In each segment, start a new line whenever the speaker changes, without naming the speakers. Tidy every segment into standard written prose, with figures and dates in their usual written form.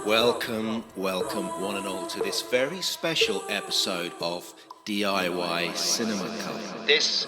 Welcome, one and all, to this very special episode of DIY Cinema Cult. This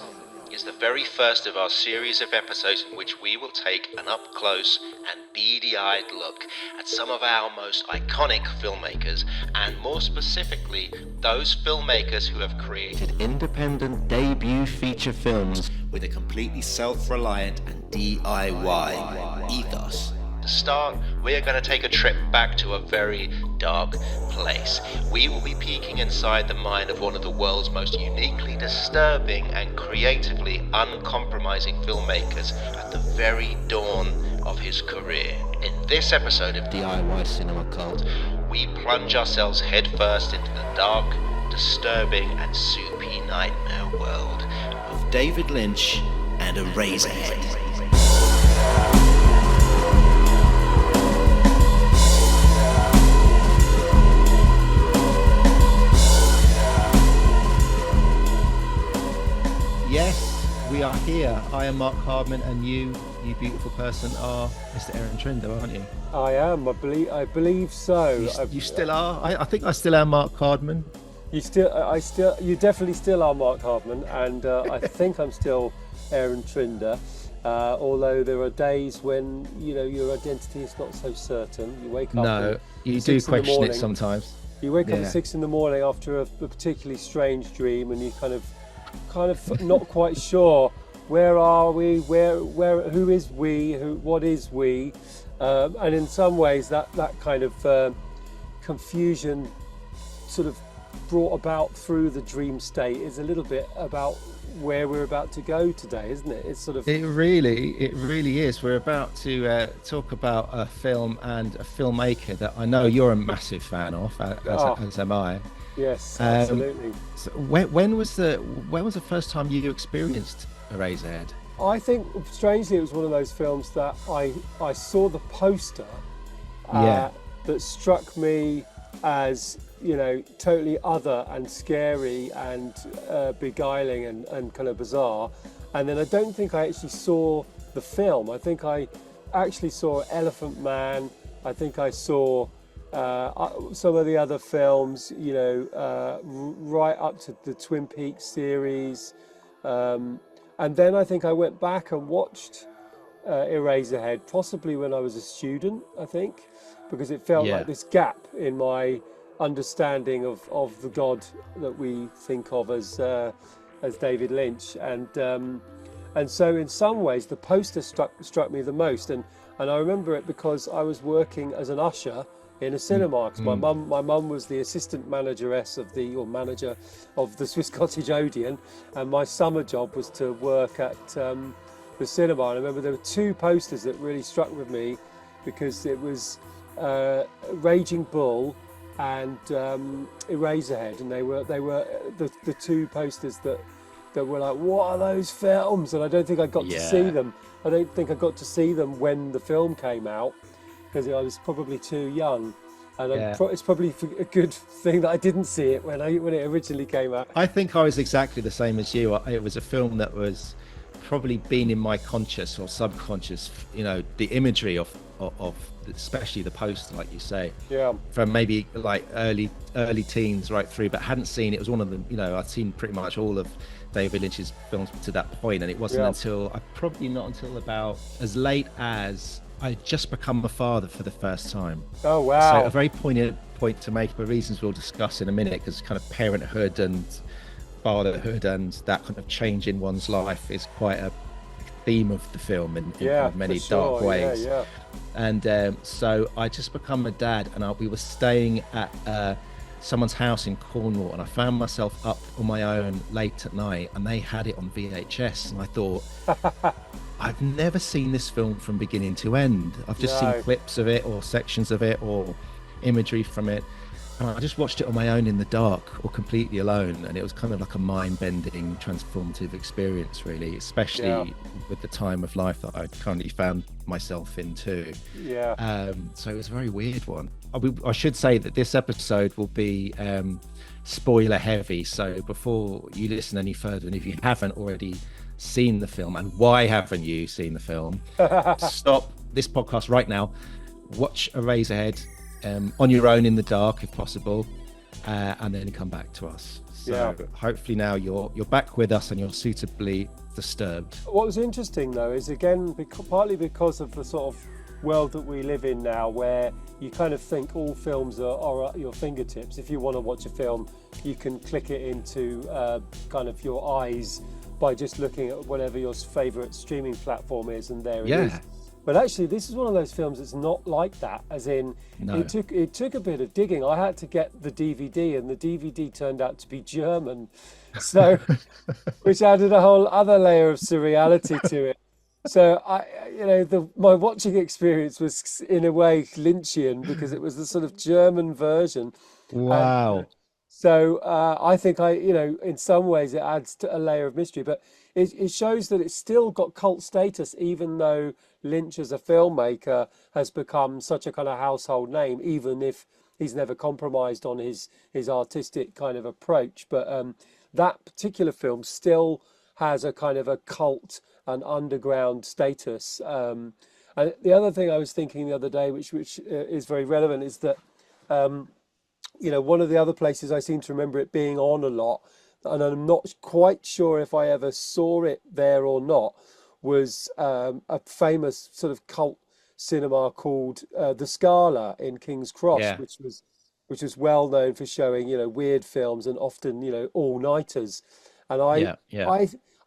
is the very first of our series of episodes in which we will take an up-close and beady-eyed look at some of our most iconic filmmakers, and more specifically, those filmmakers who have created independent debut feature films with a completely self-reliant and DIY ethos. To start, we're going to take a trip back to a very dark place. We will be peeking inside the mind of one of the world's most uniquely disturbing and creatively uncompromising filmmakers at the very dawn of his career. In this episode of DIY Cinema Cult, we plunge ourselves headfirst into the dark, disturbing and soupy nightmare world of David Lynch and Eraserhead.
Yes, we are here. I am Marc Hardman, and you beautiful person, are Mr. Aaron Trinder, aren't you?
I am. I believe so.
You still are. I think I still am Marc Hardman.
You definitely still are Marc Hardman, and I think I'm still Aaron Trinder. Although there are days when your identity is not so certain. You wake up.
No, you do question it sometimes.
You wake up at 6 in the morning after a particularly strange dream, and you kind of not quite sure where are we, who is we, what is we, and in some ways that kind of confusion sort of brought about through the dream state is a little bit about where we're about to go today, isn't it? It's sort of
it really is. We're about to talk about a film and a filmmaker that I know you're a massive fan of, as am I.
Yes, absolutely.
So when was the first time you experienced Eraserhead?
I think, strangely, it was one of those films that I saw the poster that struck me as, totally other and scary and beguiling and kind of bizarre. And then I don't think I actually saw the film. I think I actually saw Elephant Man. I think I saw some of the other films, right up to the Twin Peaks series. And then I think I went back and watched Eraserhead, possibly when I was a student, I think, because it felt like this gap in my understanding of the God that we think of as David Lynch. And so in some ways the poster struck me the most. And I remember it because I was working as an usher in a cinema. My mum was the assistant manageress manager of the Swiss Cottage Odeon, and my summer job was to work at the cinema. And I remember there were two posters that really struck with me, because it was Raging Bull and Eraserhead, and they were the two posters that were like, what are those films? And I don't think I got to see them. I don't think I got to see them when the film came out, because I was probably too young, and it's probably a good thing that I didn't see it when it originally came out.
I think I was exactly the same as you. It was a film that was probably been in my conscious or subconscious, the imagery of especially the poster, like you say, from maybe like early teens right through, but hadn't seen it. It was one of them, I'd seen pretty much all of David Lynch's films to that point, and it wasn't until about as late as I'd just become a father for the first time.
Oh, wow.
So a very poignant point to make, for reasons we'll discuss in a minute, because kind of parenthood and fatherhood and that kind of change in one's life is quite a theme of the film in kind of many dark ways. And so I just become a dad, and we were staying at someone's house in Cornwall, and I found myself up on my own late at night, and they had it on VHS, and I thought, I've never seen this film from beginning to end. I've just seen clips of it or sections of it or imagery from it, and I just watched it on my own in the dark or completely alone, and it was kind of like a mind-bending, transformative experience, really, especially with the time of life that I currently found myself in too. So it was a very weird one. I should say that this episode will be spoiler heavy, so before you listen any further, and if you haven't already seen the film, and why haven't you seen the film, stop this podcast right now, watch Eraserhead, on your own in the dark if possible, and then come back to us. So hopefully now you're back with us and you're suitably disturbed.
What was interesting though is, again, partly because of the sort of world that we live in now, where you kind of think all films are at your fingertips. If you want to watch a film, you can click it into kind of your eyes by just looking at whatever your favourite streaming platform is, and there it is. But actually, this is one of those films that's not like that, as in, it took a bit of digging. I had to get the DVD, and the DVD turned out to be German, so which added a whole other layer of surreality to it. So my watching experience was in a way Lynchian, because it was the sort of German version.
Wow.
So I think in some ways it adds to a layer of mystery, but it shows that it's still got cult status, even though Lynch as a filmmaker has become such a kind of household name, even if he's never compromised on his artistic kind of approach. But that particular film still has a kind of a cult and underground status. And the other thing I was thinking the other day, which is very relevant, is that one of the other places I seem to remember it being on a lot, and I'm not quite sure if I ever saw it there or not, was a famous sort of cult cinema called The Scala in King's Cross, which was well known for showing weird films and often all-nighters. And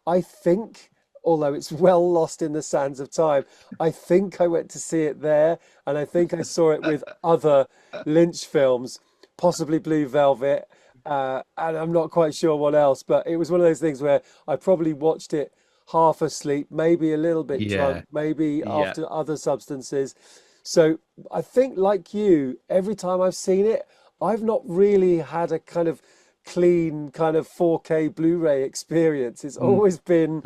I think, although it's well lost in the sands of time, I think I went to see it there, and I think I saw it with other Lynch films, possibly Blue Velvet, and I'm not quite sure what else, but it was one of those things where I probably watched it half asleep, maybe a little bit drunk, maybe after other substances. So I think, like you, every time I've seen it, I've not really had a kind of clean kind of 4K Blu-ray experience. It's always been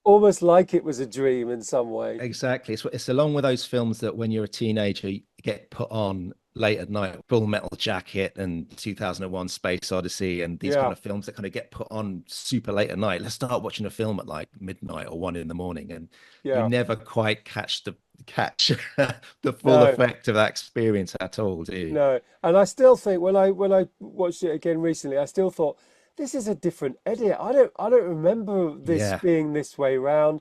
almost like it was a dream in some way.
Exactly. It's along with those films that when you're a teenager, you get put on late at night, Full Metal Jacket and 2001 Space Odyssey, and these kind of films that kind of get put on super late at night. Let's start watching a film at like midnight or 1 a.m, and you never quite catch the full effect of that experience at all, do you?
No. And I still think when I watched it again recently, I still thought, this is a different edit. I don't remember this being this way round.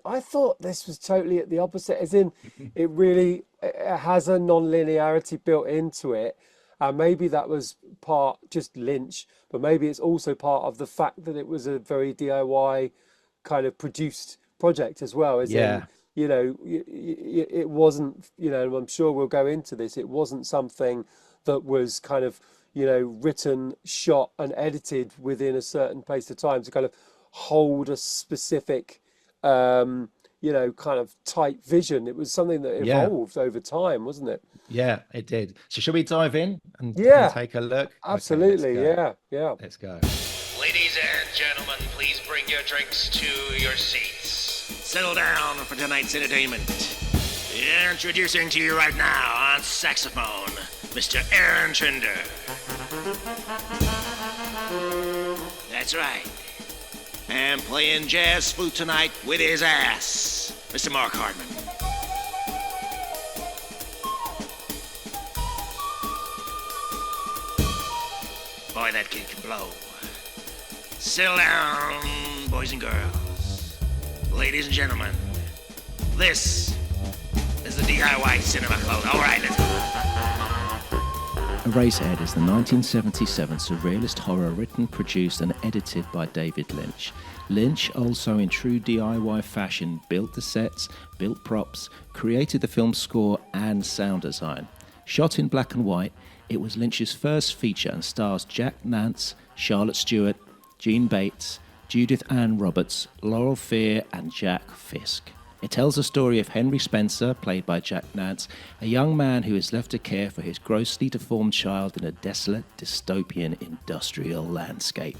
I thought this was totally at the opposite, as in it has a non-linearity built into it. And maybe that was part just Lynch, but maybe it's also part of the fact that it was a very DIY kind of produced project as well. As in, it wasn't, I'm sure we'll go into this, it wasn't something that was kind of, written, shot and edited within a certain pace of time to kind of hold a specific kind of tight vision. It was something that evolved over time, wasn't it?
Yeah, it did. So shall we dive in and take a look?
Absolutely.
Okay,
yeah.
Let's go.
Ladies and gentlemen, please bring your drinks to your seats. Settle down for tonight's entertainment. Introducing to you right now on saxophone, Mr. Aaron Trinder. That's right. And playing jazz flute tonight with his ass, Mr. Marc Hardman. Boy, that kid can blow. Settle down, boys and girls. Ladies and gentlemen, this is the DIY Cinema Club. All right, let's go.
Eraserhead is the 1977 surrealist horror written, produced and edited by David Lynch. Lynch, also in true DIY fashion, built the sets, built props, created the film's score and sound design. Shot in black and white, it was Lynch's first feature and stars Jack Nance, Charlotte Stewart, Jean Bates, Judith Ann Roberts, Laurel Fear and Jack Fisk. It tells the story of Henry Spencer, played by Jack Nance, a young man who is left to care for his grossly deformed child in a desolate, dystopian industrial landscape.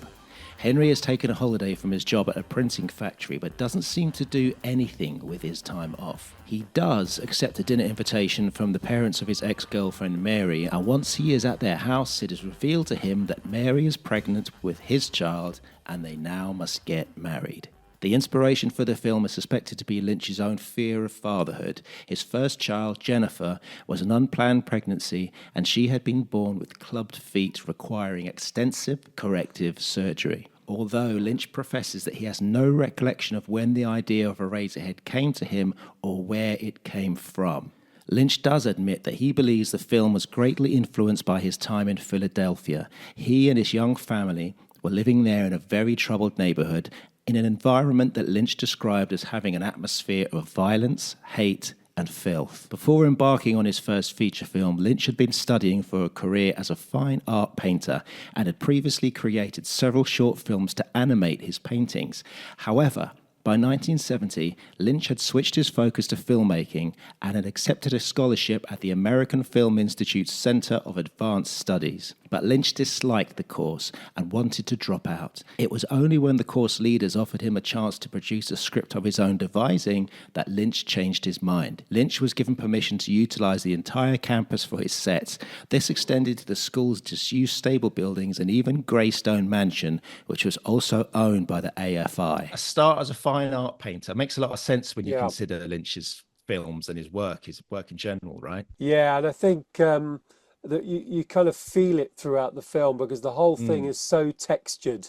Henry has taken a holiday from his job at a printing factory, but doesn't seem to do anything with his time off. He does accept a dinner invitation from the parents of his ex-girlfriend Mary, and once he is at their house, it is revealed to him that Mary is pregnant with his child, and they now must get married. The inspiration for the film is suspected to be Lynch's own fear of fatherhood. His first child, Jennifer, was an unplanned pregnancy, and she had been born with clubbed feet requiring extensive corrective surgery. Although Lynch professes that he has no recollection of when the idea of Eraserhead came to him or where it came from. Lynch does admit that he believes the film was greatly influenced by his time in Philadelphia. He and his young family were living there in a very troubled neighborhood, in an environment that Lynch described as having an atmosphere of violence, hate, and filth. Before embarking on his first feature film, Lynch had been studying for a career as a fine art painter and had previously created several short films to animate his paintings. However, by 1970, Lynch had switched his focus to filmmaking and had accepted a scholarship at the American Film Institute's Center of Advanced Studies. But Lynch disliked the course and wanted to drop out. It was only when the course leaders offered him a chance to produce a script of his own devising that Lynch changed his mind. Lynch was given permission to utilize the entire campus for his sets. This extended to the school's disused stable buildings and even Greystone Mansion, which was also owned by the AFI.
A start as a fine art painter makes a lot of sense when you consider Lynch's films and his work in general, right?
Yeah, and I think that you kind of feel it throughout the film because the whole thing is so textured.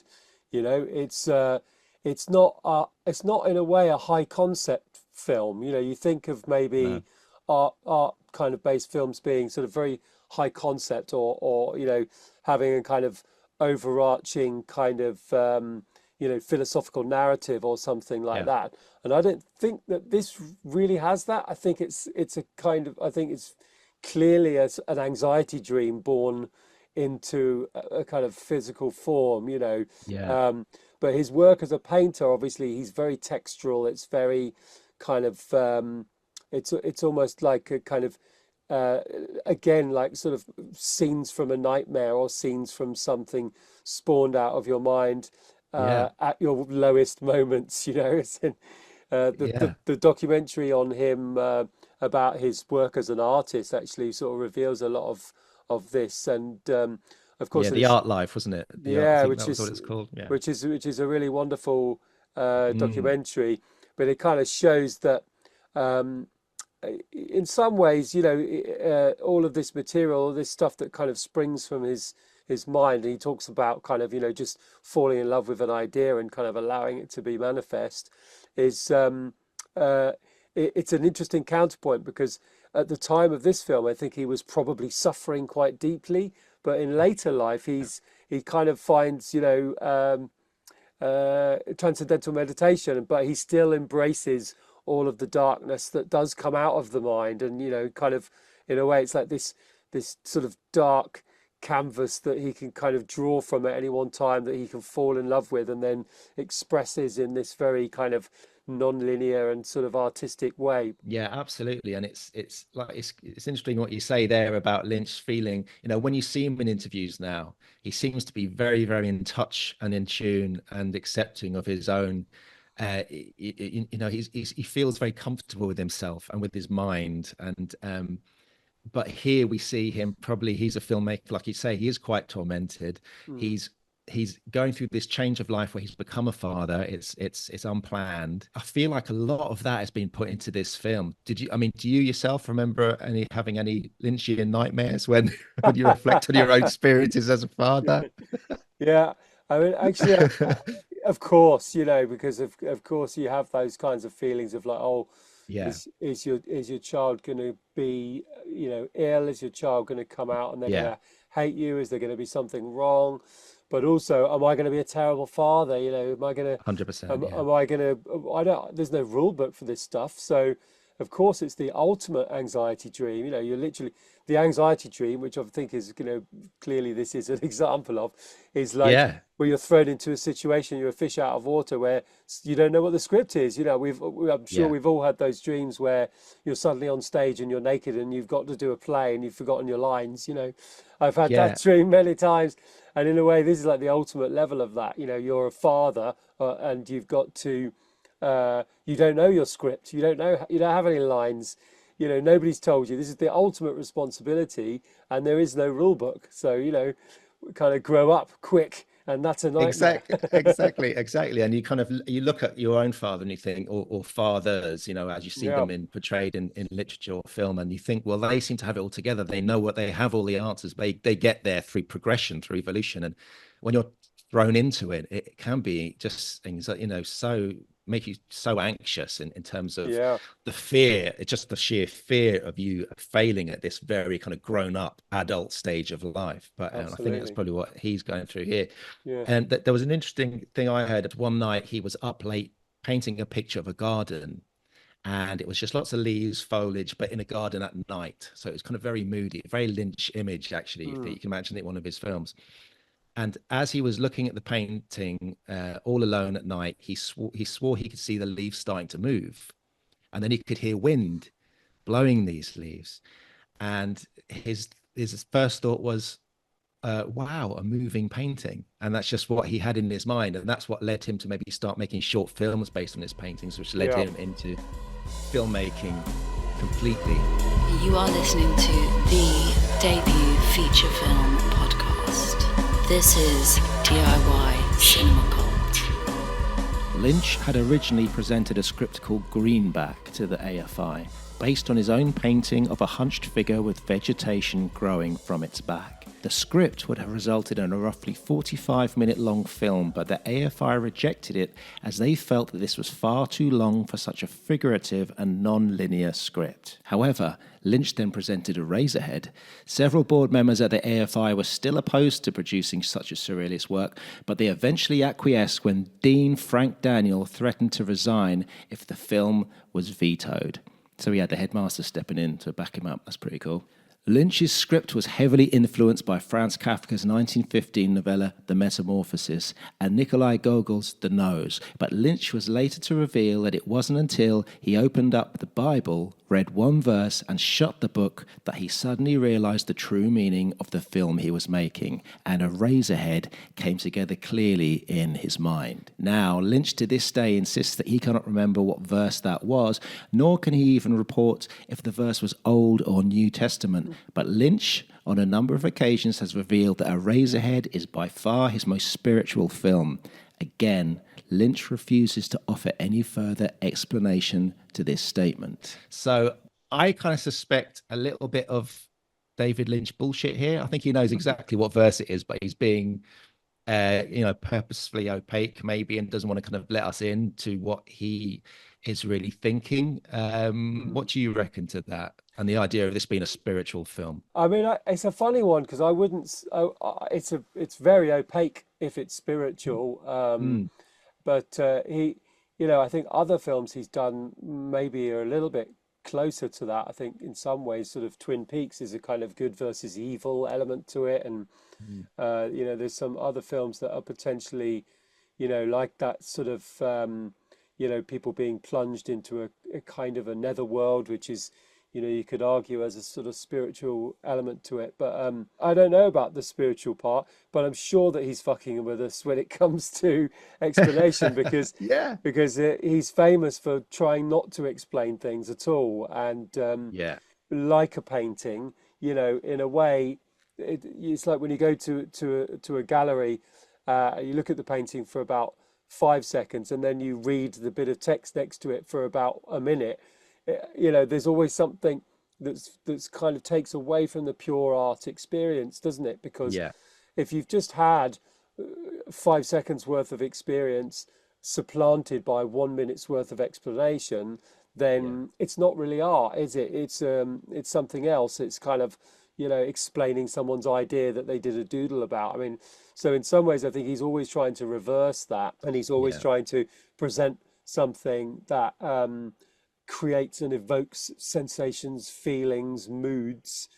You know, it's not in a way a high concept film. You know, you think of maybe art kind of based films being sort of very high concept or you know, having a kind of overarching kind of you know, philosophical narrative or something like that. And I don't think that this really has that. I think it's a kind of, I think it's clearly an anxiety dream born into a kind of physical form, you know. But his work as a painter, obviously, he's very textural. It's very kind of, it's almost like a kind of, again, like sort of scenes from a nightmare or scenes from something spawned out of your mind at your lowest moments, you know. It's in, the documentary on him about his work as an artist actually sort of reveals a lot of this, and of course
the art life, wasn't it?
Which is what it's called. Which is a really wonderful documentary, but it kind of shows that in some ways, you know, all of this material, all this stuff that kind of springs from his mind, and he talks about kind of, you know, just falling in love with an idea and kind of allowing it to be manifest, is it's an interesting counterpoint, because at the time of this film I think he was probably suffering quite deeply, but in later life he kind of finds, you know, transcendental meditation, but he still embraces all of the darkness that does come out of the mind, and, you know, kind of in a way it's like this sort of dark canvas that he can kind of draw from at any one time, that he can fall in love with and then expresses in this very kind of non-linear and sort of artistic way.
Yeah, absolutely. And it's like it's interesting what you say there about Lynch feeling, you know, when you see him in interviews now, he seems to be very, very in touch and in tune and accepting of his own you know, he feels very comfortable with himself and with his mind, and but here we see him, probably he's a filmmaker, like you say, he is quite tormented. He's going through this change of life where he's become a father. It's unplanned. I feel like a lot of that has been put into this film. Do you yourself remember having any Lynchian nightmares when you reflect on your own experiences as a father?
Yeah, I mean, actually, of course, you know, because of course you have those kinds of feelings of like, oh, is your child going to be, you know, ill? Is your child going to come out and they're going to hate you? Is there going to be something wrong? But also, am I going to be a terrible father? You know, am I going to
100%?
Am I going to? There's no rule book for this stuff, so of course it's the ultimate anxiety dream. You know, you're literally the anxiety dream, which I think is, you know, clearly this is an example of, is like where you're thrown into a situation, you're a fish out of water, where you don't know what the script is. You know, I'm sure we've all had those dreams where you're suddenly on stage and you're naked and you've got to do a play and you've forgotten your lines. You know, I've had that dream many times, and in a way, this is like the ultimate level of that. You know, you're a father and you've got to. You don't know your script. You don't have any lines. You know, nobody's told you. This is the ultimate responsibility, and there is no rule book. So, you know, kind of grow up quick and that's a nightmare.
Exactly. And you look at your own father and you think, or fathers, as you see
Yeah,
them portrayed in literature or film, and you think, well, they seem to have it all together. They know what they have, all the answers. They get there through progression, through evolution. And when you're thrown into it, it can be just things that, so make you so anxious in terms of
yeah,
the fear. It's just the sheer fear of you failing at this very kind of grown up adult stage of life. But I think that's
absolutely.
probably what he's going through here.
Yeah.
And there was an interesting thing I heard. One night he was up late painting a picture of a garden, and it was just lots of leaves, foliage, but in a garden at night. So it was kind of very moody, a very Lynch image, actually, that you can imagine it in one of his films. And as he was looking at the painting, all alone at night, he swore he could see the leaves starting to move, and then he could hear wind blowing these leaves. And his first thought was, wow, a moving painting. And that's just what he had in his mind. And that's what led him to maybe start making short films based on his paintings, which led him into filmmaking completely.
You are listening to the debut feature film podcast. This is DIY Cinema Cult.
Lynch had originally presented a script called Greenback to the AFI, based on his own painting of a hunched figure with vegetation growing from its back. The script would have resulted in a roughly 45-minute long film, but the AFI rejected it as they felt that this was far too long for such a figurative and non-linear script. However, Lynch then presented Eraserhead. Several board members at the AFI were still opposed to producing such a surrealist work, but they eventually acquiesced when Dean Frank Daniel threatened to resign if the film was vetoed. So he had the headmaster stepping in to back him up. That's pretty cool. Lynch's script was heavily influenced by Franz Kafka's 1915 novella The Metamorphosis and Nikolai Gogol's The Nose, but Lynch was later to reveal that it wasn't until he opened up the Bible, read one verse and shut the book that he suddenly realized the true meaning of the film he was making, and Eraserhead came together clearly in his mind. Now, Lynch to this day insists that he cannot remember what verse that was, nor can he even report if the verse was Old or New Testament. But Lynch, on a number of occasions, has revealed that Eraserhead is by far his most spiritual film. Again, Lynch refuses to offer any further explanation to this statement.
So I kind of suspect a little bit of David Lynch bullshit here. I think he knows exactly what verse it is, but he's being, purposefully opaque maybe, and doesn't want to kind of let us into what he is really thinking. What do you reckon to that? And the idea of this being a spiritual film?
I mean, it's a funny one because I wouldn't. It's very opaque if it's spiritual. But I think other films he's done maybe are a little bit closer to that. I think in some ways, sort of Twin Peaks is a kind of good versus evil element to it, and there's some other films that are potentially, like that sort of, people being plunged into a kind of a netherworld, which is, you could argue as a sort of spiritual element to it. But I don't know about the spiritual part, but I'm sure that he's fucking with us when it comes to explanation because he's famous for trying not to explain things at all. And like a painting, in a way, it's like when you go to a gallery, you look at the painting for about 5 seconds and then you read the bit of text next to it for about a minute. There's always something that's kind of takes away from the pure art experience, doesn't it? Because if you've just had 5 seconds worth of experience supplanted by 1 minute's worth of explanation, then it's not really art, is it? It's something else. It's kind of explaining someone's idea that they did a doodle about. I mean, so in some ways I think he's always trying to reverse that, and he's always trying to present something that creates and evokes sensations, feelings, moods.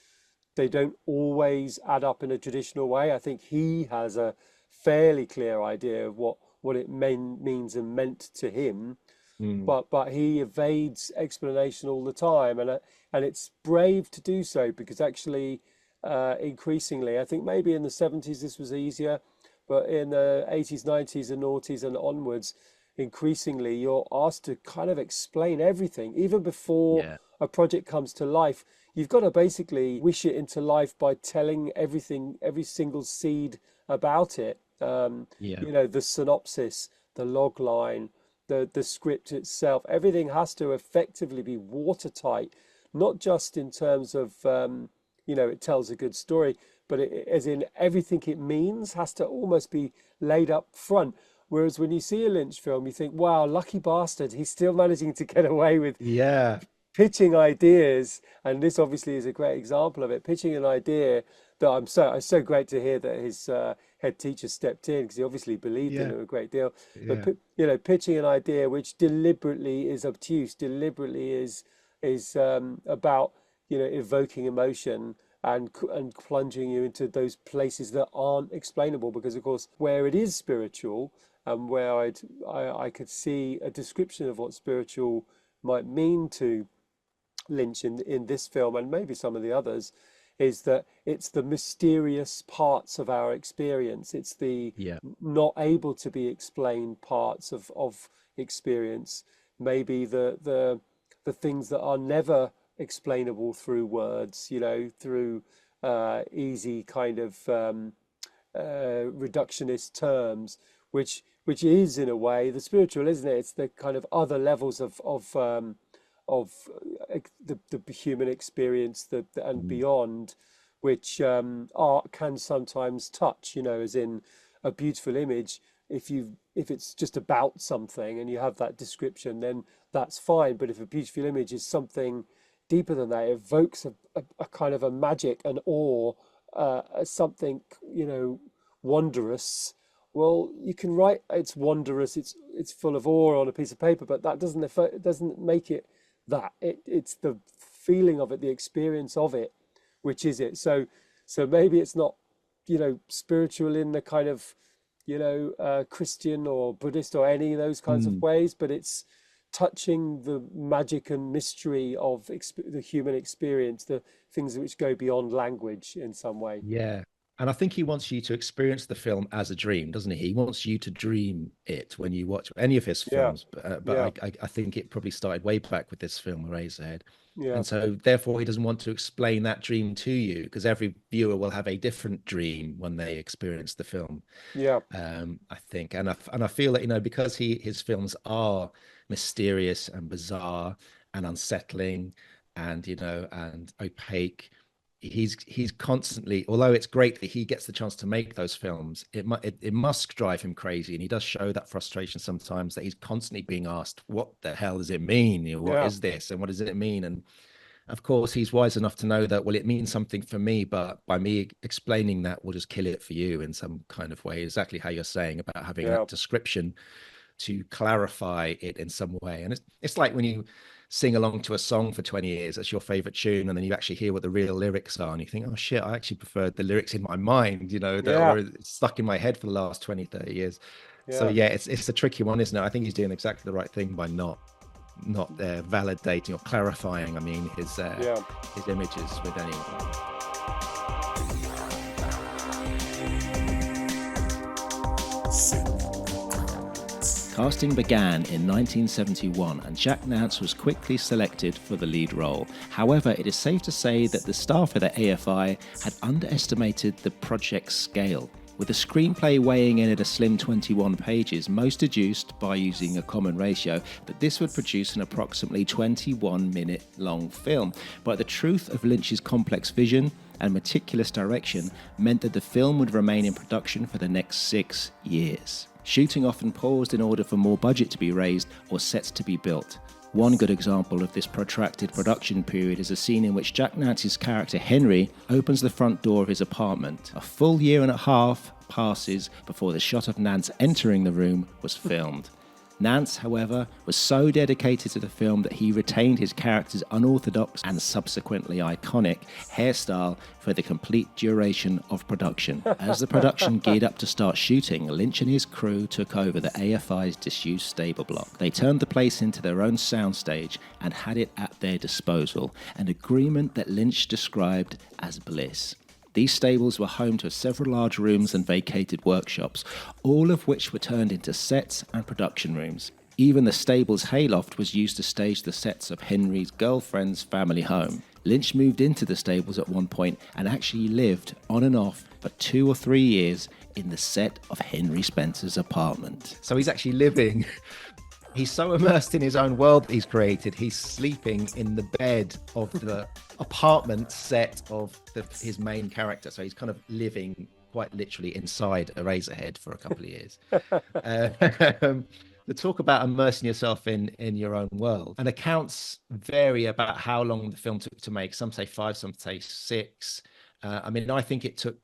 They don't always add up in a traditional way. I think he has a fairly clear idea of what it means and meant to him, but he evades explanation all the time, and it's brave to do so, because actually increasingly, I think maybe in the 70s this was easier, but in the 80s, 90s and noughties and onwards, increasingly you're asked to kind of explain everything even before a project comes to life. You've got to basically wish it into life by telling everything, every single seed about it, You know, the synopsis, the log line, the script itself, everything has to effectively be watertight, not just in terms of, you know, it tells a good story, but as in everything it means has to almost be laid up front. Whereas when you see a Lynch film, you think, wow, lucky bastard, he's still managing to get away with pitching ideas. And this obviously is a great example of it, pitching an idea that it's so great to hear that his head teacher stepped in, because he obviously believed in him a great deal. But you know, pitching an idea which deliberately is obtuse, deliberately is about, you know, evoking emotion and plunging you into those places that aren't explainable. Because of course, where it is spiritual, and where I could see a description of what spiritual might mean to Lynch in this film, and maybe some of the others, is that it's the mysterious parts of our experience. It's the not able to be explained parts of experience. Maybe the things that are never explainable through words, you know, through easy kind of reductionist terms, which is in a way the spiritual, isn't it? It's the kind of other levels of the human experience and beyond, which art can sometimes touch, you know, as in a beautiful image. If it's just about something and you have that description, then that's fine. But if a beautiful image is something deeper than that, it evokes a kind of a magic, an awe, something, you know, wondrous. Well, you can write it's wondrous, it's full of awe on a piece of paper, but that doesn't make it that. It's the feeling of it, the experience of it, which is it. So maybe it's not, you know, spiritual in the kind of, you know, Christian or Buddhist or any of those kinds of ways, but it's touching the magic and mystery of the human experience, the things which go beyond language in some way.
Yeah. And I think he wants you to experience the film as a dream, doesn't he? He wants you to dream it when you watch any of his films. But I think it probably started way back with this film, Eraserhead. And so therefore he doesn't want to explain that dream to you, because every viewer will have a different dream when they experience the film. I think. And I feel that, you know, because his films are mysterious and bizarre and unsettling and, you know, and opaque, he's constantly, although it's great that he gets the chance to make those films, it must drive him crazy. And he does show that frustration sometimes, that he's constantly being asked, what the hell does it mean? You know, what is this? And what does it mean? And of course, he's wise enough to know that, well, it means something for me, but by me explaining that, we'll just kill it for you in some kind of way. Exactly how you're saying about having that description to clarify it in some way. And it's like when you sing along to a song for 20 years, that's your favorite tune, and then you actually hear what the real lyrics are, and you think, oh shit, I actually preferred the lyrics in my mind, you know, that were stuck in my head for the last 20, 30 years. So it's a tricky one, isn't it? I think he's doing exactly the right thing by not validating or clarifying, I mean, his images with anyone.
Casting began in 1971 and Jack Nance was quickly selected for the lead role. However, it is safe to say that the staff at the AFI had underestimated the project's scale. With the screenplay weighing in at a slim 21 pages, most deduced by using a common ratio that this would produce an approximately 21-minute long film. But the truth of Lynch's complex vision and meticulous direction meant that the film would remain in production for the next 6 years. Shooting often paused in order for more budget to be raised or sets to be built. One good example of this protracted production period is a scene in which Jack Nance's character Henry opens the front door of his apartment. A full year and a half passes before the shot of Nance entering the room was filmed. Nance, however, was so dedicated to the film that he retained his character's unorthodox and subsequently iconic hairstyle for the complete duration of production. As the production geared up to start shooting, Lynch and his crew took over the AFI's disused stable block. They turned the place into their own soundstage and had it at their disposal, an agreement that Lynch described as bliss. These stables were home to several large rooms and vacated workshops, all of which were turned into sets and production rooms. Even the stable's hayloft was used to stage the sets of Henry's girlfriend's family home. Lynch moved into the stables at one point and actually lived on and off for 2 or 3 years in the set of Henry Spencer's apartment.
So he's actually living, he's so immersed in his own world that he's created, he's sleeping in the bed of the apartment set of his main character. So he's kind of living quite literally inside Eraserhead for a couple of years. The talk about immersing yourself in your own world, and accounts vary about how long the film took to make. Some say 5, some say 6. I mean, I think it took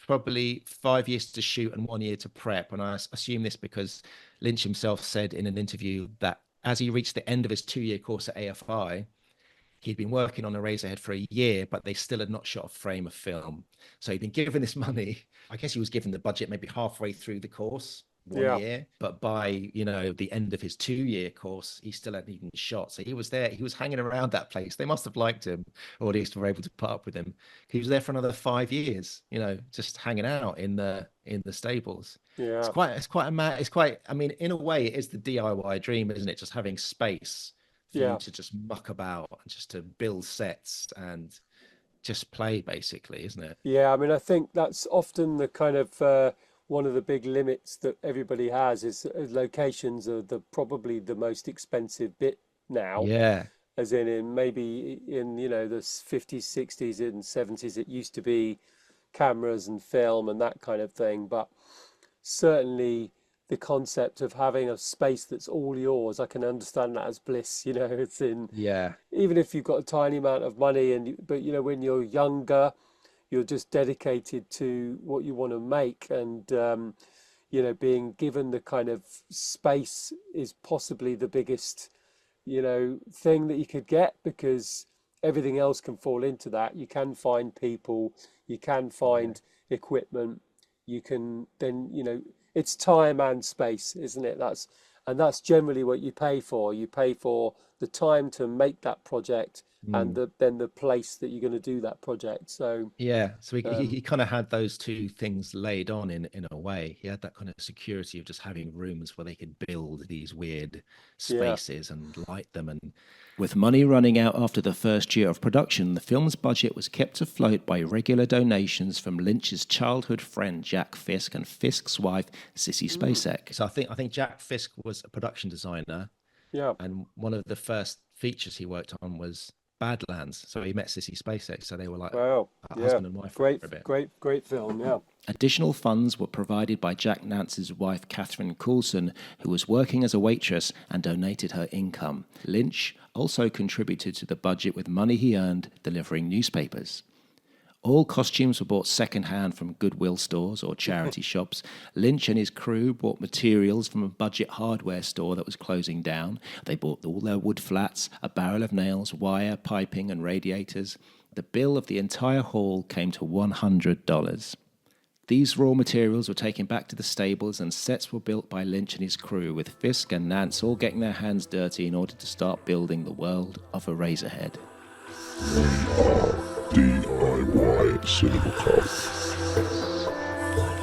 probably 5 years to shoot and 1 year to prep. And I assume this because Lynch himself said in an interview that as he reached the end of his 2-year course at AFI, he'd been working on Eraserhead for a year, but they still had not shot a frame of film. So he'd been given this money. I guess he was given the budget maybe halfway through the course, 1 year. But by, the end of his 2-year course, he still hadn't even shot. So he was there. He was hanging around that place. They must have liked him, or at least were able to put up with him. He was there for another 5 years, just hanging out in the stables.
Yeah.
I mean, in a way, it is the DIY dream, isn't it? Just having space for you to just muck about and just to build sets and just play, basically, isn't it?
Yeah, I mean, I think that's often the kind of one of the big limits that everybody has is locations are probably the most expensive bit now.
Yeah.
As in maybe in, the 50s, 60s and 70s, it used to be cameras and film and that kind of thing. But certainly the concept of having a space that's all yours, I can understand that as bliss. It's in, even if you've got a tiny amount of money, but when you're younger, you're just dedicated to what you want to make, and being given the kind of space is possibly the biggest thing that you could get, because everything else can fall into that. You can find people, you can find equipment, you can then it's time and space, isn't it? That's generally what you pay for. You pay for the time to make that project and then the place that you're going to do that project. So
he kind of had those two things laid on in a way. He had that kind of security of just having rooms where they could build these weird spaces and light them. And
with money running out after the first year of production, the film's budget was kept afloat by regular donations from Lynch's childhood friend Jack Fisk and Fisk's wife Sissy Spacek.
So I think Jack Fisk was a production designer. Yeah. And one of the first features he worked on was Badlands. So he met Sissy Spacek. So they were like husband and wife for a bit.
Great film, yeah.
Additional funds were provided by Jack Nance's wife, Catherine Coulson, who was working as a waitress and donated her income. Lynch also contributed to the budget with money he earned delivering newspapers. All costumes were bought second-hand from Goodwill stores or charity shops. Lynch and his crew bought materials from a budget hardware store that was closing down. They bought all their wood flats, a barrel of nails, wire, piping, and radiators. The bill of the entire haul came to $100. These raw materials were taken back to the stables and sets were built by Lynch and his crew, with Fisk and Nance all getting their hands dirty in order to start building the world of Eraserhead.
DIY Cinema Club.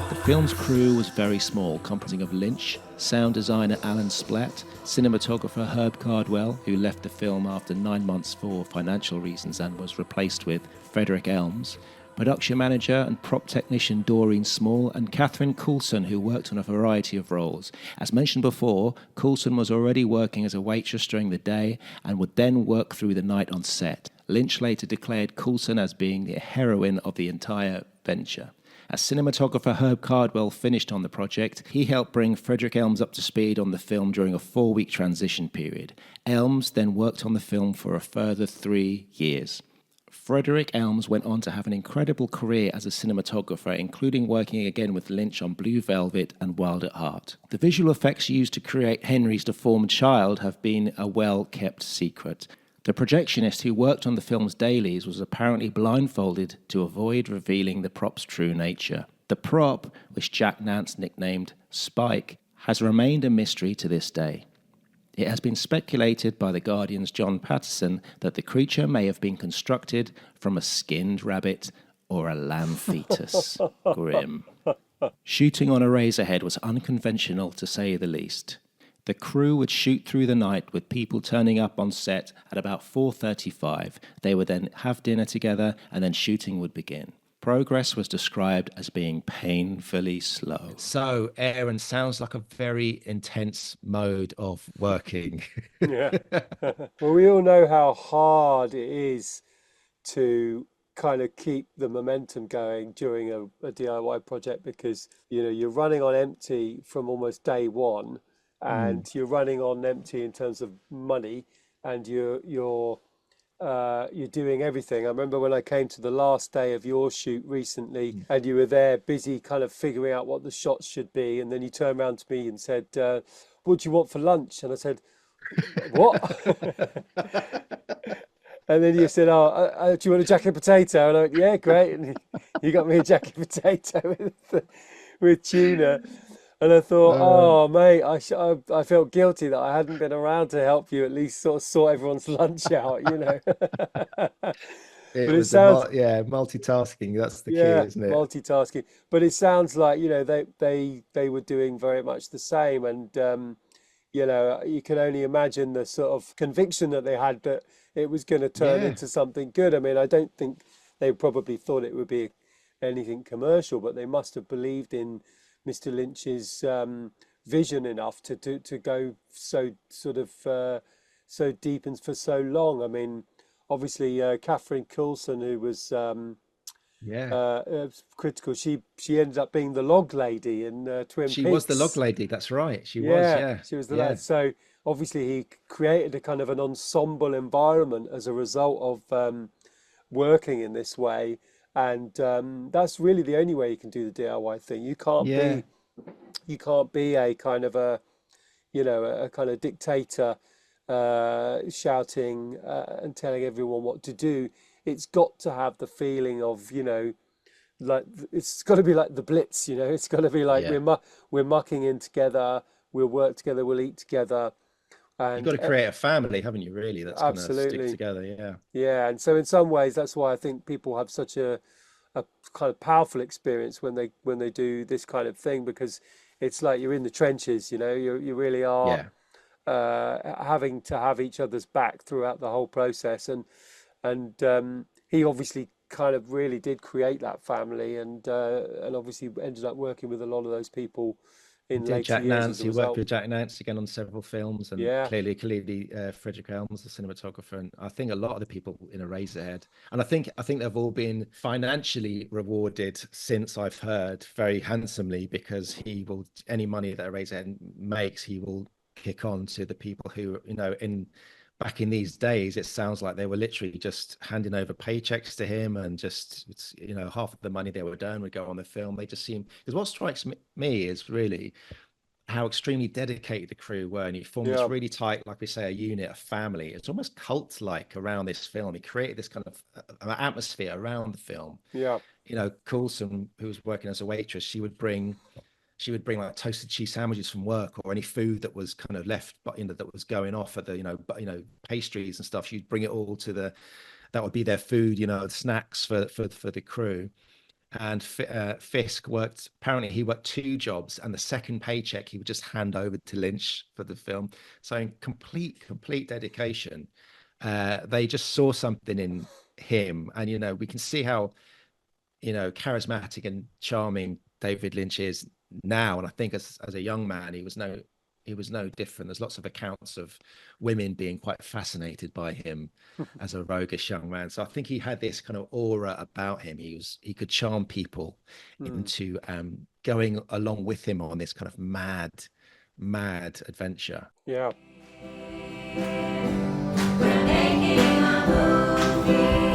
The film's crew was very small, comprising of Lynch, sound designer Alan Splatt, cinematographer Herb Cardwell, who left the film after 9 months for financial reasons and was replaced with Frederick Elms, production manager and prop technician Doreen Small, and Catherine Coulson, who worked on a variety of roles. As mentioned before, Coulson was already working as a waitress during the day and would then work through the night on set. Lynch later declared Coulson as being the heroine of the entire venture. As cinematographer Herb Cardwell finished on the project, he helped bring Frederick Elms up to speed on the film during a 4-week transition period. Elms then worked on the film for a further 3 years. Frederick Elms went on to have an incredible career as a cinematographer, including working again with Lynch on Blue Velvet and Wild at Heart. The visual effects used to create Henry's deformed child have been a well-kept secret. The projectionist who worked on the film's dailies was apparently blindfolded to avoid revealing the prop's true nature. The prop, which Jack Nance nicknamed Spike, has remained a mystery to this day. It has been speculated by The Guardian's John Patterson that the creature may have been constructed from a skinned rabbit or a lamb fetus. Grim. Shooting on Eraserhead was unconventional, to say the least. The crew would shoot through the night with people turning up on set at about 4:35. They would then have dinner together and then shooting would begin. Progress was described as being painfully slow.
So, Aaron, sounds like a very intense mode of working.
Yeah. Well, we all know how hard it is to kind of keep the momentum going during a DIY project, because you're running on empty from almost day one, and you're running on empty in terms of money, and you're doing everything. I remember when I came to the last day of your shoot recently, and you were there busy kind of figuring out what the shots should be, and then you turned around to me and said, what do you want for lunch? And I said, what? And then you said, do you want a jacket potato? And I went, yeah, great. And you got me a jacket potato with tuna. And I thought, oh, mate, I felt guilty that I hadn't been around to help you at least sort of sort everyone's lunch out,
It
But
was multitasking. That's the key, isn't it?
multitasking. But it sounds like, they were doing very much the same. And, you can only imagine the sort of conviction that they had that it was going to turn into something good. I mean, I don't think they probably thought it would be anything commercial, but they must have believed in Mr. Lynch's vision enough to go so sort of so deep and for so long. I mean, obviously, Catherine Coulson, who was critical, she ended up being the log lady in Twin Peaks.
She was the log lady. That's right. She
was the lad. So obviously, he created a kind of an ensemble environment as a result of working in this way. And that's really the only way you can do the DIY thing. You can't be a kind of a kind of dictator shouting and telling everyone what to do. It's got to have the feeling of like it's got to be like the Blitz. It's got to be like we're mucking in together. We'll work together. We'll eat together. And
you've got to create a family, haven't you, really? That's going to stick together,
Yeah, and so in some ways, that's why I think people have such a kind of powerful experience when they do this kind of thing, because it's like you're in the trenches, you really are having to have each other's back throughout the whole process. And he obviously kind of really did create that family, and obviously ended up working with a lot of those people in later
Jack
years.
Nance, he worked with Jack Nance again on several films, and clearly Frederick Elms, the cinematographer, and I think a lot of the people in Eraserhead, and I think they've all been financially rewarded since I've heard very handsomely, because he will, any money that Eraserhead makes, he will kick on to the people who back in these days, it sounds like they were literally just handing over paychecks to him, and just half of the money they were doing would go on the film. They just seem, because what strikes me is really how extremely dedicated the crew were, and he formed this really tight, like we say, a unit, a family. It's almost cult-like around this film. He created this kind of atmosphere around the film. Coulson, who was working as a waitress, she would bring like toasted cheese sandwiches from work, or any food that was kind of left, but that was going off at the pastries and stuff. She'd bring it all to that would be their food, snacks for the crew. And Fisk apparently he worked 2 jobs, and the second paycheck he would just hand over to Lynch for the film. So in complete dedication. They just saw something in him, and we can see how charismatic and charming David Lynch is now. And I think as a young man, he was no different. There's lots of accounts of women being quite fascinated by him as a roguish young man. So I think he had this kind of aura about him. He could charm people into going along with him on this kind of mad adventure.
Yeah.
We're making a movie.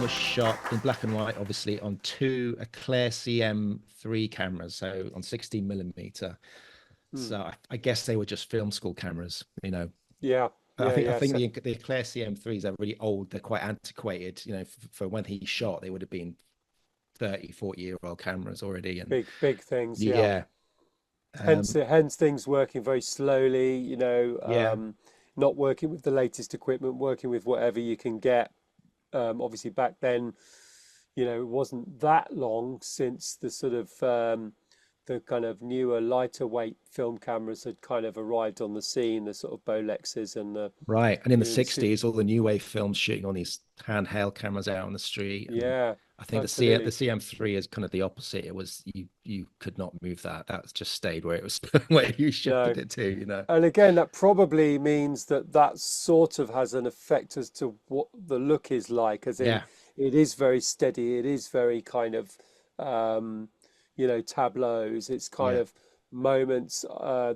Shot in black and white, obviously, on 2 Eclair CM3 cameras, so on 16mm. So I guess they were just film school cameras,
Yeah,
I
Yeah,
think
yeah. So,
the Eclair CM3s are really old. They're quite antiquated. You know, for when he shot, they would have been 30, 40-year-old cameras already. And
big things, yeah.
yeah,
Hence things working very slowly,
yeah,
not working with the latest equipment, working with whatever you can get. Obviously, back then, it wasn't that long since the kind of newer, lighter weight film cameras had kind of arrived on the scene, the sort of Bolexes and the,
right. And in the
the super,
60s, all the new wave films shooting on these handheld cameras out on the street. And
yeah,
I think the
absolutely.
CM3 is kind of the opposite. It was you could not move that. That just stayed where it was where you
No.
shifted it to, you know.
And again, that probably means that sort of has an effect as to what the look is like, as in
Yeah,
it is very steady, it is very kind of, um, tableaus. It's kind
yeah,
of moments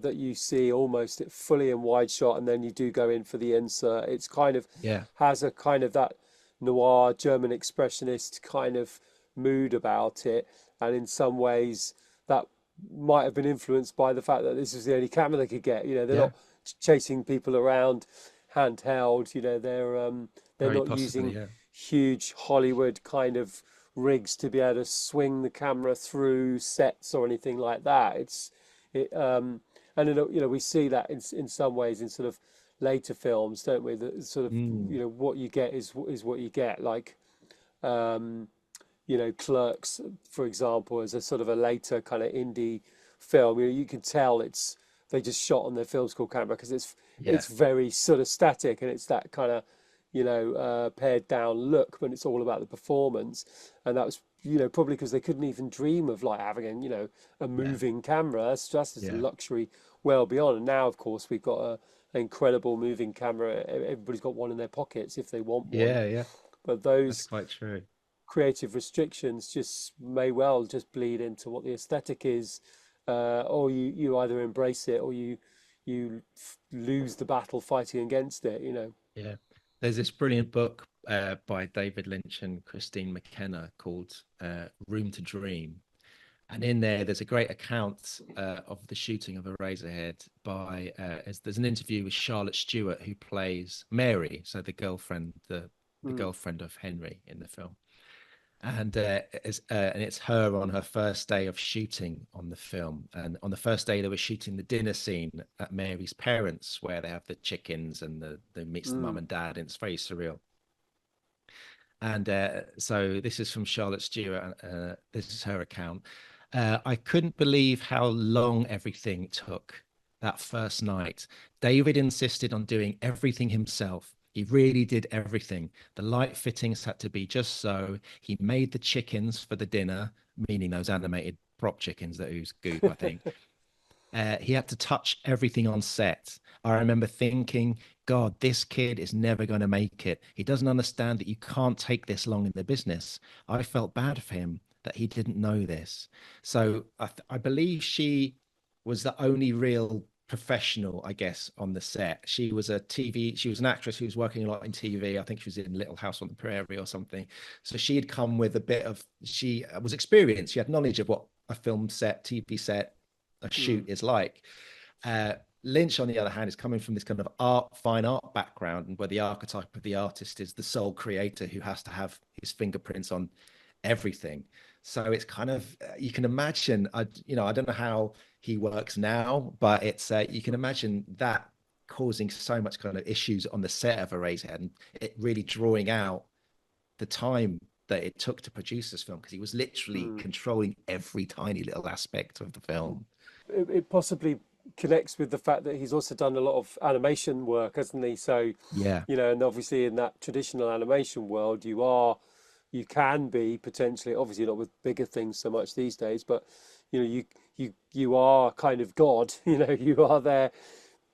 that you see almost fully in wide shot, and then you do go in for the insert. It's kind of
yeah,
has a kind of that noir German expressionist kind of mood about it, and in some ways that might have been influenced by the fact that this was the only camera they could get. They're
yeah.
not chasing people around handheld. They're
Very
not
possibly,
using
yeah.
huge Hollywood kind of rigs to be able to swing the camera through sets or anything like that. It and we see that in some ways in sort of later films, don't we? That sort of
Mm,
what you get is what you get. Like um, Clerks, for example, is a sort of a later kind of indie film. You can tell they just shot on their film school camera because
yeah,
it's very sort of static, and it's that kind of pared down look, but it's all about the performance. And that was probably because they couldn't even dream of like having a
yeah,
moving camera. That's just a
yeah,
luxury well beyond. And now, of course, we've got an incredible moving camera. Everybody's got one in their pockets if they want one.
yeah, yeah.
But
That's
those
quite true.
creative restrictions just may well just bleed into what the aesthetic is, or you either embrace it or you lose the battle fighting against it.
Yeah. There's this brilliant book by David Lynch and Christine McKenna called Room to Dream. And in there's a great account of the shooting of Eraserhead by, there's an interview with Charlotte Stewart, who plays Mary, so the girlfriend, the
Mm,
girlfriend of Henry in the film. And it's her on her first day of shooting on the film. And on the first day, they were shooting the dinner scene at Mary's parents, where they have the chickens and the meets the mum
mm,
and dad, and it's very surreal. And so this is from Charlotte Stewart. This is her account. I couldn't believe how long everything took that first night. David insisted on doing everything himself. He really did everything. The light fittings had to be just so. He made the chickens for the dinner, meaning those animated prop chickens that ooze goop, I think. He had to touch everything on set. I remember thinking, God, this kid is never going to make it. He doesn't understand that you can't take this long in the business. I felt bad for him that he didn't know this. So I believe she was the only real professional, I guess, on the set. She was she was an actress who was working a lot in TV. I think she was in Little House on the Prairie or something. So she had come with she was experienced. She had knowledge of what a film set, TV set, a shoot
mm,
is like. Uh, Lynch, on the other hand, is coming from this kind of fine art background, and where the archetype of the artist is the sole creator who has to have his fingerprints on everything. So it's kind of you can imagine. I don't know how he works now, but it's you can imagine that causing so much kind of issues on the set of Eraserhead, and it really drawing out the time that it took to produce this film, because he was literally
mm.
controlling every tiny little aspect of the film.
It possibly connects with the fact that he's also done a lot of animation work, hasn't he? So,
Yeah,
and obviously in that traditional animation world, you can be potentially, obviously not with bigger things so much these days, but you are kind of God. You are there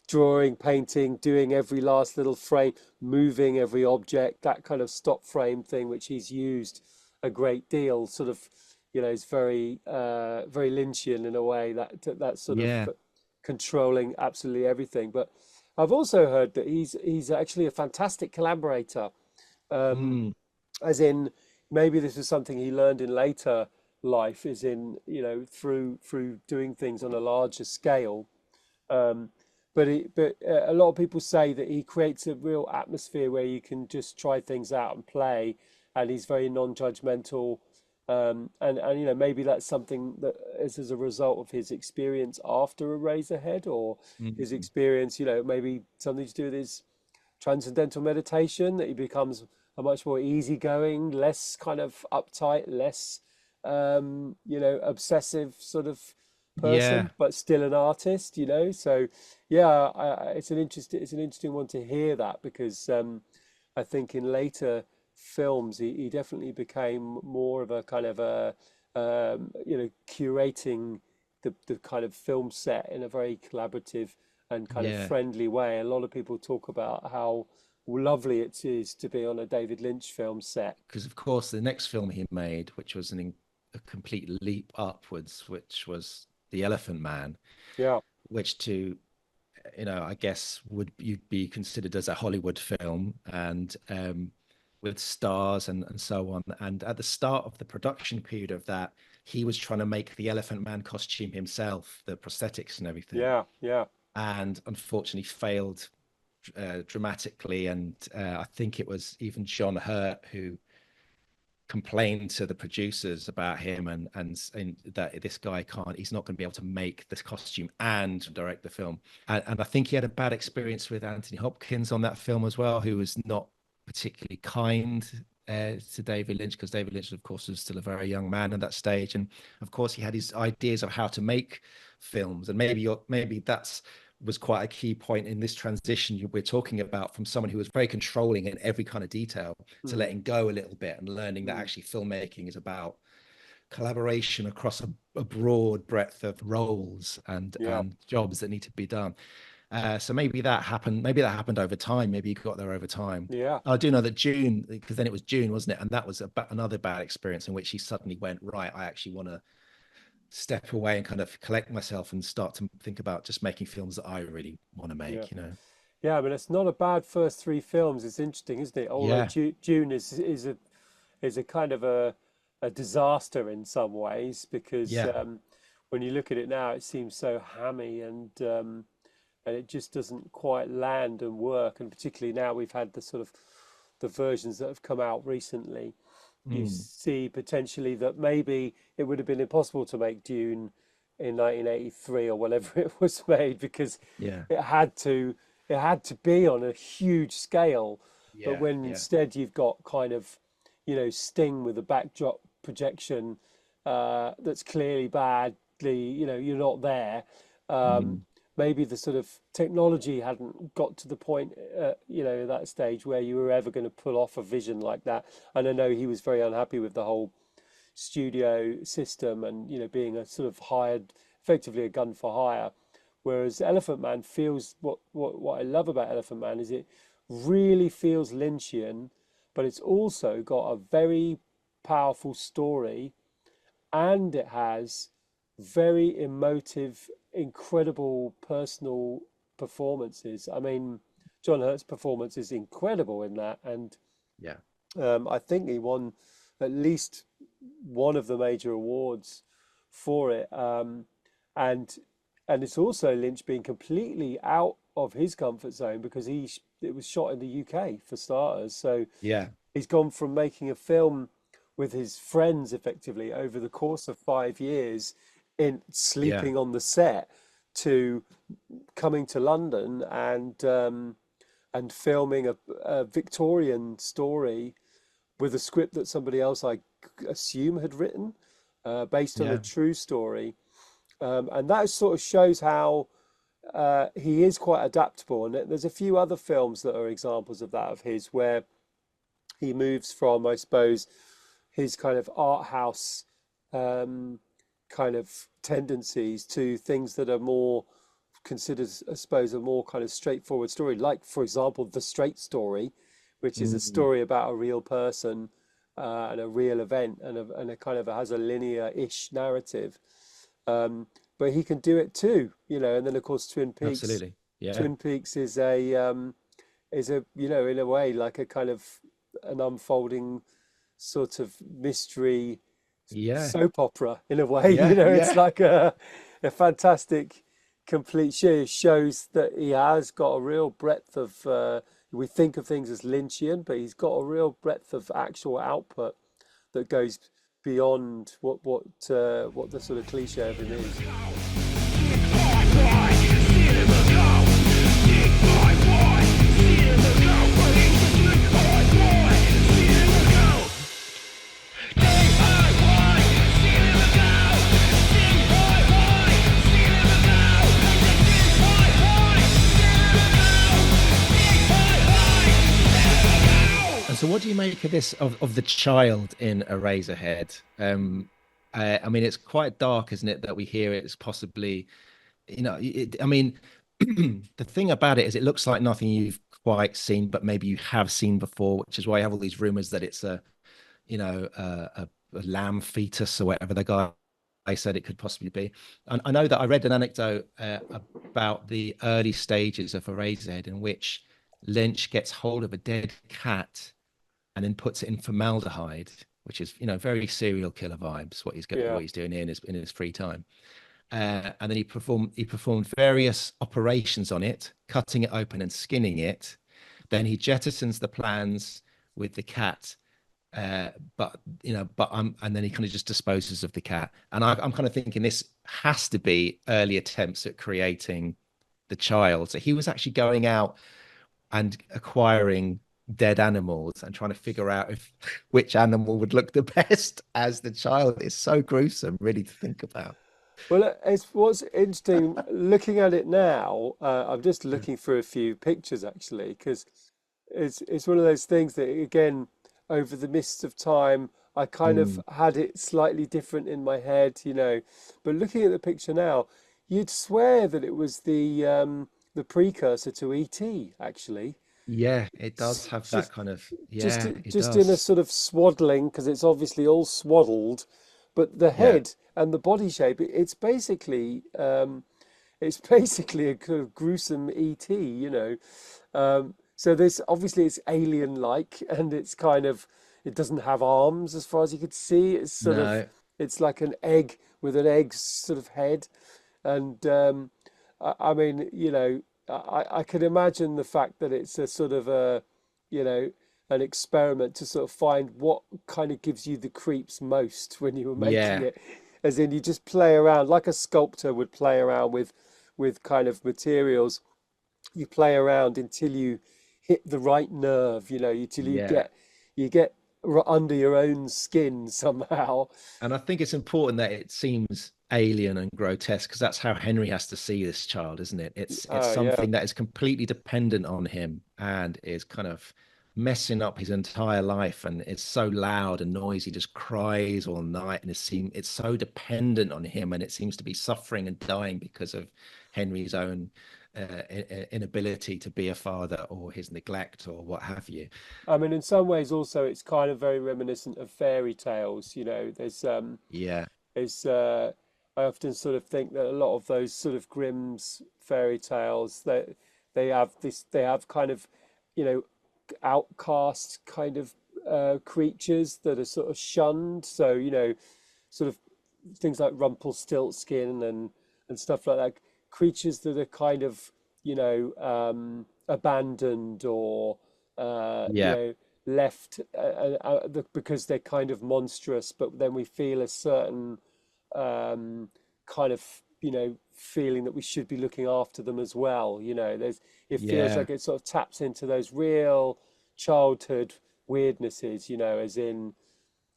drawing, painting, doing every last little frame, moving every object, that kind of stop frame thing, which he's used a great deal. Sort of, is very Lynchian in a way. That sort of
yeah.
controlling absolutely everything. But I've also heard that he's actually a fantastic collaborator. Um,
Mm,
as in, maybe this is something he learned in later life, is in through doing things on a larger scale. Um, but a lot of people say that he creates a real atmosphere where you can just try things out and play, and he's very non-judgmental. And maybe that's something that is as a result of his experience after Eraserhead, or his
Mm.
experience, maybe something to do with his transcendental meditation, that he becomes a much more easygoing, less kind of uptight, less obsessive sort of
Yeah,
person, but still an artist. So yeah, it's an interesting one to hear that, because I think in later films he definitely became more of a kind of a curating the kind of film set in a very collaborative and kind of
yeah.
friendly way. A lot of people talk about how lovely it is to be on a David Lynch film set.
Because of course the next film he made, which was a complete leap upwards, which was The Elephant Man,
Yeah,
which I guess would you'd be considered as a Hollywood film, and with stars and so on. And at the start of the production period of that, he was trying to make the Elephant Man costume himself, the prosthetics and everything,
yeah, yeah,
and unfortunately failed dramatically. And I think it was even John Hurt who complained to the producers about him, and that this guy he's not going to be able to make this costume and direct the film. And I think he had a bad experience with Anthony Hopkins on that film as well, who was not particularly kind to David Lynch, because David Lynch, of course, was still a very young man at that stage, and of course he had his ideas of how to make films. And maybe that's was quite a key point in this transition we're talking about, from someone who was very controlling in every kind of detail to
mm,
letting go a little bit and learning that
mm,
actually filmmaking is about collaboration across a broad breadth of roles
yeah,
and jobs that need to be done. So maybe that happened. Maybe that happened over time. Maybe he got there over time.
yeah,
I do know that June, because then it was June, wasn't it? And that was another bad experience in which he suddenly went, right, I actually want to step away and kind of collect myself and start to think about just making films that I really want to
yeah.
make.
Yeah, I mean, it's not a bad first three films. It's interesting, isn't it? Although
Yeah,
June is a kind of a disaster in some ways, because
yeah,
when you look at it now, it seems so hammy, and it just doesn't quite land and work. And particularly now we've had the sort of the versions that have come out recently, you
mm,
see potentially that maybe it would have been impossible to make Dune in 1983 or whenever it was made, because
yeah,
it had to it had to be on a huge scale. But
yeah,
when
yeah,
instead you've got kind of, Sting with a backdrop projection that's clearly badly, you're not there. Um,
mm,
maybe the sort of technology hadn't got to the point, at that stage where you were ever going to pull off a vision like that. And I know he was very unhappy with the whole studio system, and being a sort of hired, effectively a gun for hire. Whereas Elephant Man feels, what I love about Elephant Man is it really feels Lynchian, but it's also got a very powerful story, and it has very emotive, incredible personal performances. I mean, John Hurt's performance is incredible in that, and
yeah,
I think he won at least one of the major awards for it. And and it's also Lynch being completely out of his comfort zone, because it was shot in the UK for starters. So
yeah,
he's gone from making a film with his friends effectively over the course of 5 years, in
yeah,
sleeping on the set, to coming to London and filming a Victorian story with a script that somebody else, I assume, had written, based on a
yeah,
true story. And that sort of shows how he is quite adaptable. And there's a few other films that are examples of that, of his, where he moves from, I suppose, his kind of art house um, kind of tendencies to things that are more considered, I suppose, a more kind of straightforward story. Like, for example, The Straight Story, which is a
mm,
story about a real person and a real event, and a kind of has a linear-ish narrative. But he can do it too, and then of course Twin Peaks.
absolutely. Yeah,
Twin Peaks is a in a way like a kind of an unfolding sort of mystery
yeah,
soap opera in a way.
yeah,
It's
yeah,
like a fantastic complete shows that he has got a real breadth of. We think of things as Lynchian, but he's got a real breadth of actual output that goes beyond what the sort of cliche of him is.
So what do you make of this, of the child in Eraserhead? I mean, it's quite dark, isn't it, that we hear it's possibly, I mean, the thing about it is it looks like nothing you've quite seen, but maybe you have seen before, which is why you have all these rumors that it's a lamb fetus or whatever the guy I said it could possibly be. And I know that I read an anecdote about the early stages of Eraserhead in which Lynch gets hold of a dead cat and then puts it in formaldehyde, which is, very serial killer vibes, what he's doing in his free time. And then he performed various operations on it, cutting it open and skinning it. Then he jettisons the plans with the cat, and then he kind of just disposes of the cat. And I'm kind of thinking this has to be early attempts at creating the child. So he was actually going out and acquiring dead animals and trying to figure out which animal would look the best as the child. Is so gruesome, really, to think about.
Well, what's interesting looking at it now. I'm just looking through a few pictures actually, because it's one of those things that again, over the mist of time, I kind of had it slightly different in my head, But looking at the picture now, you'd swear that it was the precursor to E.T. actually.
Yeah, it does have that kind of,
just
it
just
does.
in a sort of swaddling, because it's obviously all swaddled, but the head and the body shape, it's basically a kind of gruesome ET. So this obviously it's alien-like, and it's kind of, it doesn't have arms as far as you could see. It's sort of,
No.
it's like an egg with an egg sort of head, and I mean, I could imagine the fact that it's a sort of an experiment to sort of find what kind of gives you the creeps most when you were making
Yeah.
it. As in, you just play around like a sculptor would play around with kind of materials. You play around until you hit the right nerve, till
Yeah.
you get under your own skin somehow.
And I think it's important that it seems alien and grotesque, because that's how Henry has to see this child, isn't it? It's
Oh yeah.
something that is completely dependent on him and is kind of messing up his entire life, and it's so loud and noisy, just cries all night, and it's so dependent on him, and it seems to be suffering and dying because of Henry's own inability to be a father, or his neglect, or what have you.
I mean, in some ways, also, it's kind of very reminiscent of fairy tales.
Yeah.
There's I often sort of think that a lot of those sort of Grimm's fairy tales, that they have kind of, you know, outcast kind of creatures that are sort of shunned. So, sort of things like Rumpelstiltskin and stuff like that. Creatures that are kind of, abandoned, or
Yeah.
left because they're kind of monstrous, but then we feel a certain kind of, feeling that we should be looking after them as well. It feels
Yeah.
like it sort of taps into those real childhood weirdnesses, as in,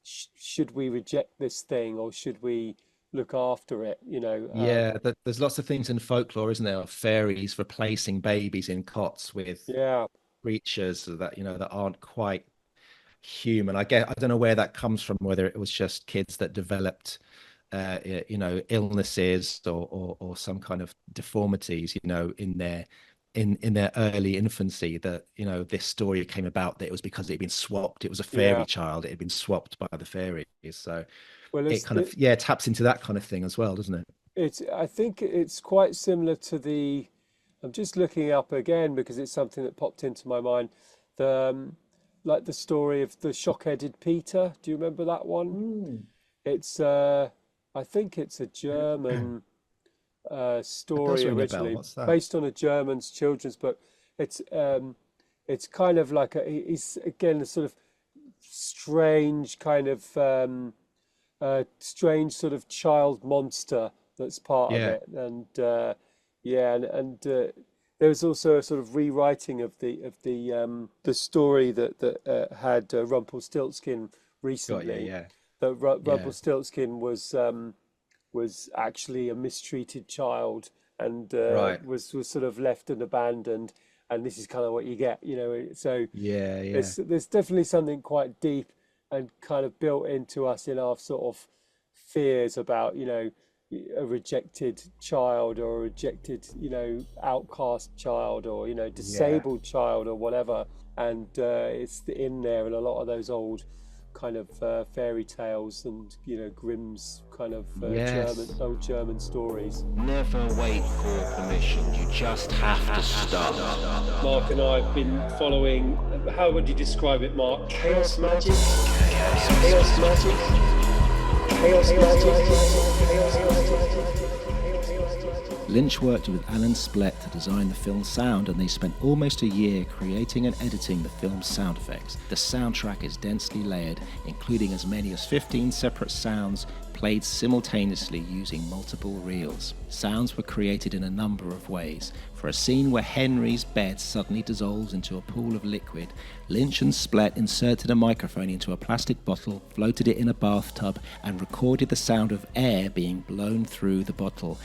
should we reject this thing, or should we look after it?
Yeah, there's lots of things in folklore, isn't there, of fairies replacing babies in cots with
Yeah.
creatures that aren't quite human. I don't know where that comes from, whether it was just kids that developed illnesses, or some kind of deformities, in their early infancy, that this story came about, that it was because it had been swapped. It was a fairy
Yeah.
child, it had been swapped by the fairies. So
Well,
it kind of, taps into that kind of thing as well, doesn't it?
I think it's quite similar to I'm just looking up again because it's something that popped into my mind. Like the story of the shock-headed Peter. Do you remember that one? It's I think it's a German story
ring a bell.
originally,
What's that?
based on a German children's book. It's kind of like he's again a sort of strange kind of strange sort of child monster that's part of
Yeah.
it, and there was also a sort of rewriting of the story that had Rumpelstiltskin
Got you.
recently.
Yeah.
That
Yeah.
Rumpelstiltskin was actually a mistreated child, and
Right.
was sort of left and abandoned, and this is kind of what you get, you know. So
Yeah. Yeah.
there's definitely something quite deep and kind of built into us in our sort of fears about, you know, a rejected child or a rejected, you know, outcast child or, you know, disabled child or whatever. And it's in there in a lot of those old kind of fairy tales and, you know, Grimm's kind of old German stories.
Never wait for permission. You just have to start.
Mark and I have been following, how would you describe it, Mark? Chaos magic? Chaos magic? Chaos magic?
Lynch worked with Alan Splett to design the film's sound, and they spent almost a year creating and editing the film's sound effects. The soundtrack is densely layered, including as many as 15 separate sounds played simultaneously using multiple reels. Sounds were created in a number of ways. For a scene where Henry's bed suddenly dissolves into a pool of liquid, Lynch and Splett inserted a microphone into a plastic bottle, floated it in a bathtub, and recorded the sound of air being blown through the bottle.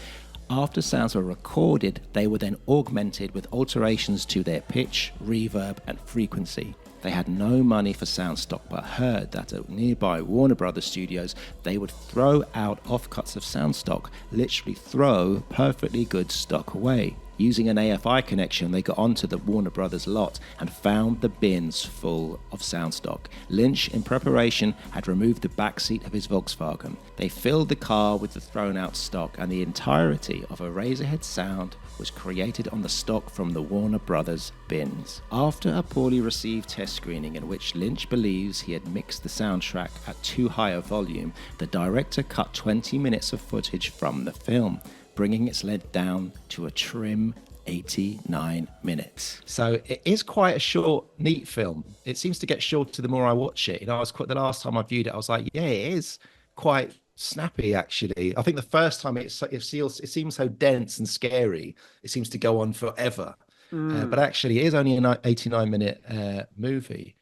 After sounds were recorded, they were then augmented with alterations to their pitch, reverb, and frequency. They had no money for sound stock, but heard that at nearby Warner Brothers studios, they would throw out offcuts of sound stock, literally throw perfectly good stock away. Using an AFI connection, they got onto the Warner Brothers lot and found the bins full of sound stock. Lynch, in preparation, had removed the backseat of his Volkswagen. They filled the car with the thrown out stock, and the entirety of Eraserhead sound was created on the stock from the Warner Brothers bins. After a poorly received test screening in which Lynch believes he had mixed the soundtrack at too high a volume, the director cut 20 minutes of footage from the film, bringing its length down to a trim 89 minutes.
So it is quite a short, neat film. It seems to get shorter the more I watch it. You know, the last time I viewed it, I was like, yeah, it is quite snappy, actually. I think the first time it seems so dense and scary. It seems to go on forever. But actually, it is only an 89-minute movie.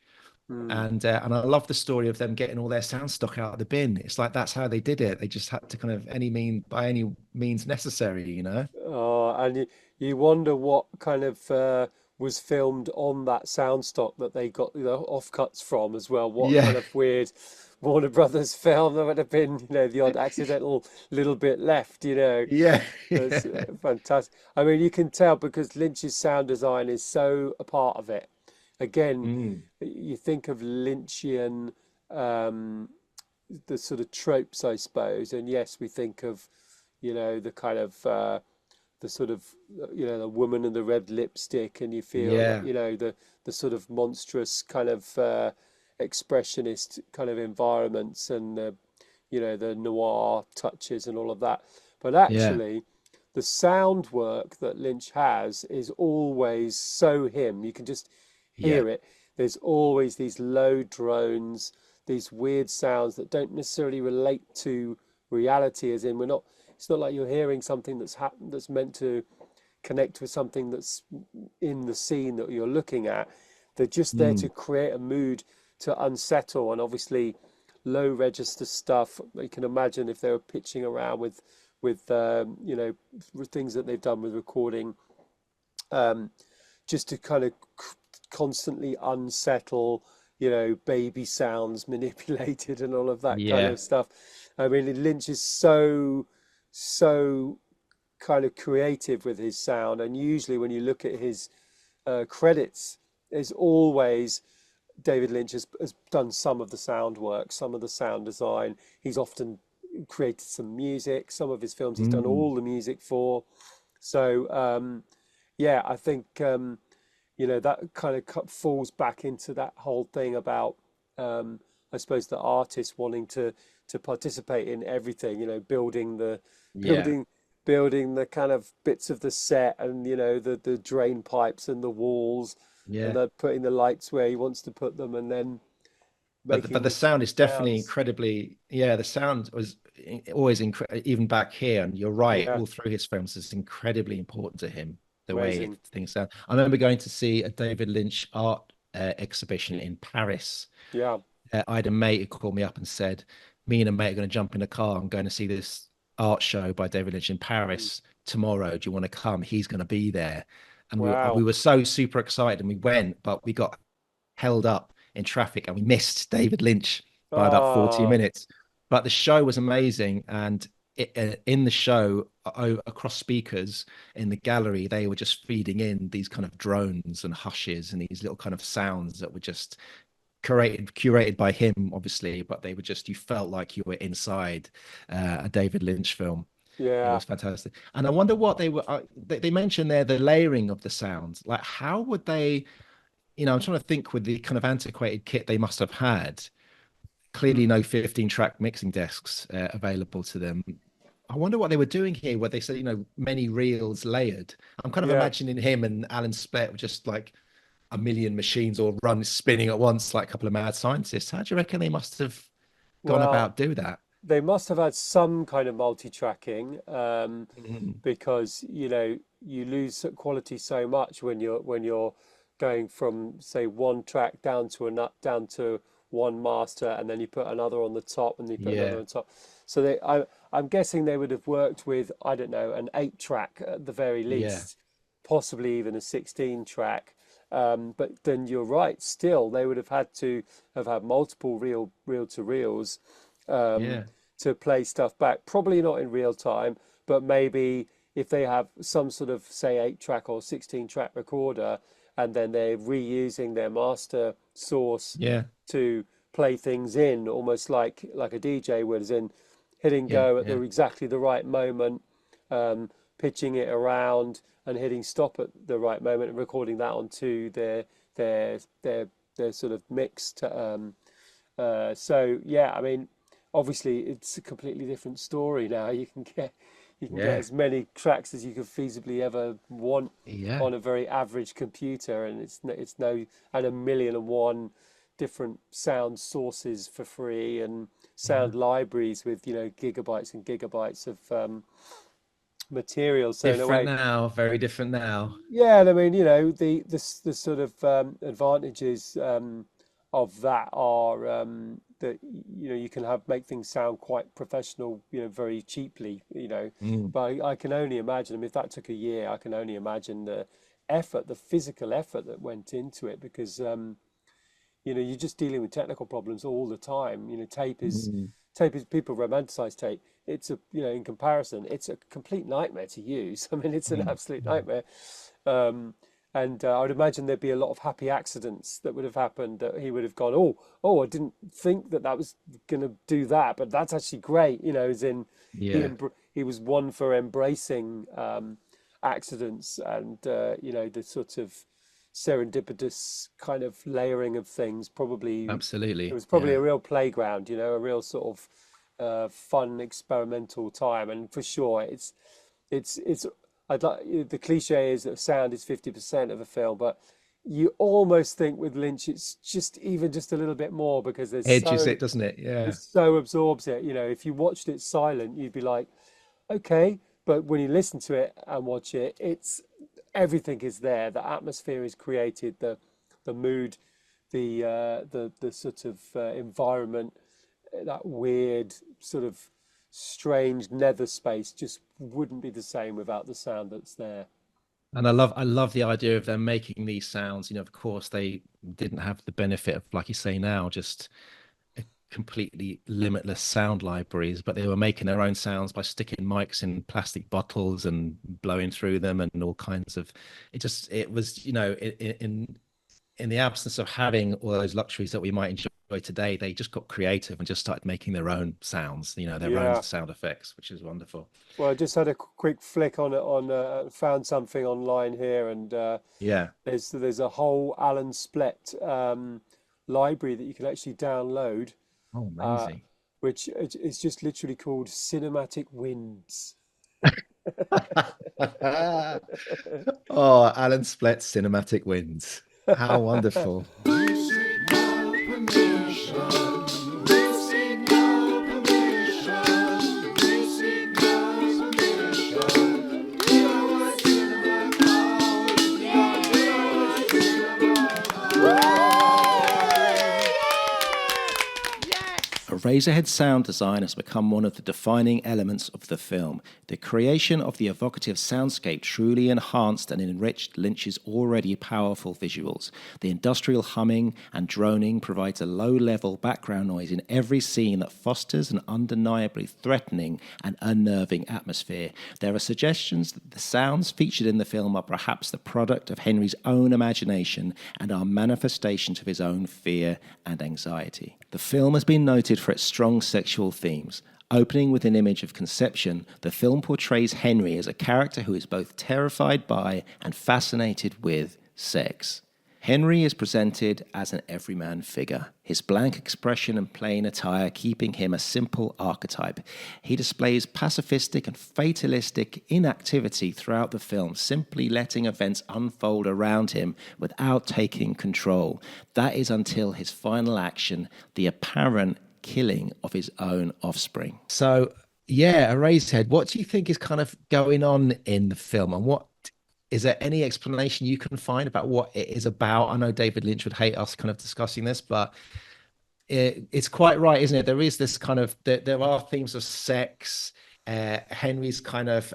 And I love the story of them getting all their sound stock out of the bin. It's like that's how they did it. They just had to kind of by any means necessary, you know.
Oh, and you wonder what kind of was filmed on that sound stock that they got, you know, offcuts from as well. What kind of weird Warner Brothers film there would have been, you know, the odd accidental little bit left, you know. It's fantastic. I mean, you can tell because Lynch's sound design is so a part of it. Again, you think of Lynchian, the sort of tropes, I suppose, and yes, we think of, you know, the kind of the sort of, you know, the woman in the red lipstick, and you feel, you know, the sort of monstrous kind of expressionist kind of environments, and you know, the noir touches and all of that. But actually, the sound work that Lynch has is always so him. You can just hear it. There's always these low drones, these weird sounds that don't necessarily relate to reality, as in it's not like you're hearing something that's meant to connect with something that's in the scene that you're looking at. They're just there to create a mood, to unsettle. And obviously low register stuff, you can imagine if they were pitching around with you know, things that they've done with recording, just to kind of constantly unsettle, you know, baby sounds manipulated and all of that kind of stuff. I mean, Lynch is so kind of creative with his sound, and usually when you look at his credits, there's always David Lynch has done some of the sound work, some of the sound design. He's often created some music. Some of his films he's done all the music for. So I think you know, that kind of falls back into that whole thing about I suppose the artist wanting to participate in everything, you know, building building the kind of bits of the set, and the drain pipes and the walls, and
Yeah.
then putting the lights where he wants to put them, and then
But
making
the
the
sound is definitely
sounds.
incredibly, yeah, the sound was always even back here, and you're right,
Yeah,
all through his films is incredibly important to him, the way
amazing.
things sound. I remember going to see a David Lynch art exhibition in Paris.
Yeah.
I had a mate who called me up and said, me and a mate are going to jump in a car and going to see this art show by David Lynch in
Mm.
Paris tomorrow. Do you want to come? He's going to be there. And we
Wow.
were so super excited, and we went, but we got held up in traffic and we missed David Lynch by about 40
Ah,
minutes. But the show was amazing. And in the show, across speakers in the gallery, they were just feeding in these kind of drones and hushes and these little kind of sounds that were just curated by him, obviously, but they were just, you felt like you were inside a David Lynch film. It
yeah.
was fantastic. And I wonder what they were, they mentioned there the layering of the sounds. Like, how would they, I'm trying to think with the kind of antiquated kit they must have had. Clearly,
Mm.
no 15-track mixing desks available to them. I wonder what they were doing here, where they said, many reels layered. I'm kind of
Yeah.
imagining him and Alan Spett with just like a million machines all run spinning at once, like a couple of mad scientists. How do you reckon they must have gone
Well,
about do that?
they must have had some kind of multi-tracking,
Mhm.
because you lose quality so much when you're going from, say, one track down to a nut down to one master, and then you put another on the top, and you put another
Yeah,
on top. So I'm guessing they would have worked with, I don't know, an 8 track at the very
yeah,
least, possibly even a 16 track. But then you're right, still they would have had to have had multiple reel to reels, um,
yeah,
to play stuff back. Probably not in real time, but maybe if they have some sort of, say, 8 track or 16 track recorder, and then they're reusing their master source
yeah,
to play things in, almost like a DJ would, as in hitting
yeah,
go at
yeah.
the exactly the right moment, pitching it around and hitting stop at the right moment, and recording that onto their their their sort of mixed. So yeah, I mean, obviously it's a completely different story now. You can get
Yeah,
as many tracks as you could feasibly ever want
yeah,
on a very average computer, and it's no, and a million and one different sound sources for free, and
yeah.
sound libraries with gigabytes and gigabytes of material. So in a
Different
way,
now, very different now.
yeah, and I mean, the sort of advantages of that are, that you can have make things sound quite professional, very cheaply,
Mm,
But I can only imagine. I mean, if that took a year, I can only imagine the effort, the physical effort that went into it, because you're just dealing with technical problems all the time.
mm,
People romanticize tape. It's in comparison, it's a complete nightmare to use. I mean, it's an
mm,
absolute
mm.
nightmare. Um, and I would imagine there'd be a lot of happy accidents that would have happened, that he would have gone, oh, I didn't think that was going to do that, but that's actually great. As in
Yeah,
he was one for embracing accidents, and the sort of serendipitous kind of layering of things. Probably it
absolutely.
was probably
Yeah.
a real playground, a real sort of fun experimental time. And for sure, it's I'd like the cliche is that sound is 50% of a film, but you almost think with Lynch it's just a little bit more, because
Edges it, doesn't it?
it
Yeah.
so absorbs it. If you watched it silent, you'd be like, okay, but when you listen to it and watch it, it's everything is there. The atmosphere is created, the mood, the sort of environment, that weird sort of strange nether space just wouldn't be the same without the sound that's there.
And I love the idea of them making these sounds. Of course, they didn't have the benefit of, like you say now, just completely limitless sound libraries, but they were making their own sounds by sticking mics in plastic bottles and blowing through them and all kinds of. It was, in the absence of having all those luxuries that we might enjoy today, they just got creative and just started making their own sounds, their own
Yeah.
sound effects, which is wonderful.
Well, I just had a quick flick on it found something online here, and
Yeah.
there's a whole Alan Splett library that you can actually download,
Oh,
uh,
amazing.
which is just literally called Cinematic Winds.
Oh, Alan Splett's cinematic wins. How wonderful.
Eraserhead sound design has become one of the defining elements of the film. The creation of the evocative soundscape truly enhanced and enriched Lynch's already powerful visuals. The industrial humming and droning provides a low-level background noise in every scene that fosters an undeniably threatening and unnerving atmosphere. There are suggestions that the sounds featured in the film are perhaps the product of Henry's own imagination and are manifestations of his own fear and anxiety. The film has been noted for its strong sexual themes. Opening with an image of conception, the film portrays Henry as a character who is both terrified by and fascinated with sex. Henry is presented as an everyman figure, his blank expression and plain attire keeping him a simple archetype. He displays pacifistic and fatalistic inactivity throughout the film, simply letting events unfold around him without taking control. That is until his final action, the apparent killing of his own offspring.
So, yeah, Eraserhead, what do you think is kind of going on in the film, and what is there any explanation you can find about what it is about? I know David Lynch would hate us kind of discussing this, but it's quite right, isn't it? There is this kind of there are themes of sex. Henry's kind of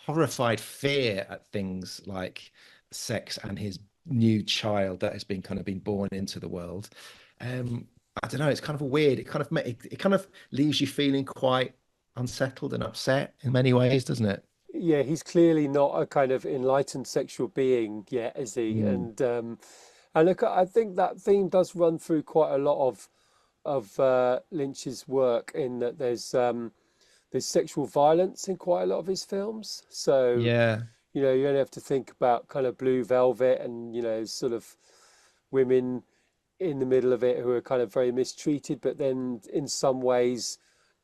horrified fear at things like sex and his new child that has been born into the world. I don't know. It's kind of weird. It kind of leaves you feeling quite unsettled and upset in many ways, doesn't it?
Yeah, he's clearly not a kind of enlightened sexual being yet, is he? And look, I think that theme does run through quite a lot of Lynch's work, in that there's sexual violence in quite a lot of his films. So
Yeah,
you only have to think about kind of Blue Velvet, and sort of women in the middle of it who are kind of very mistreated, but then in some ways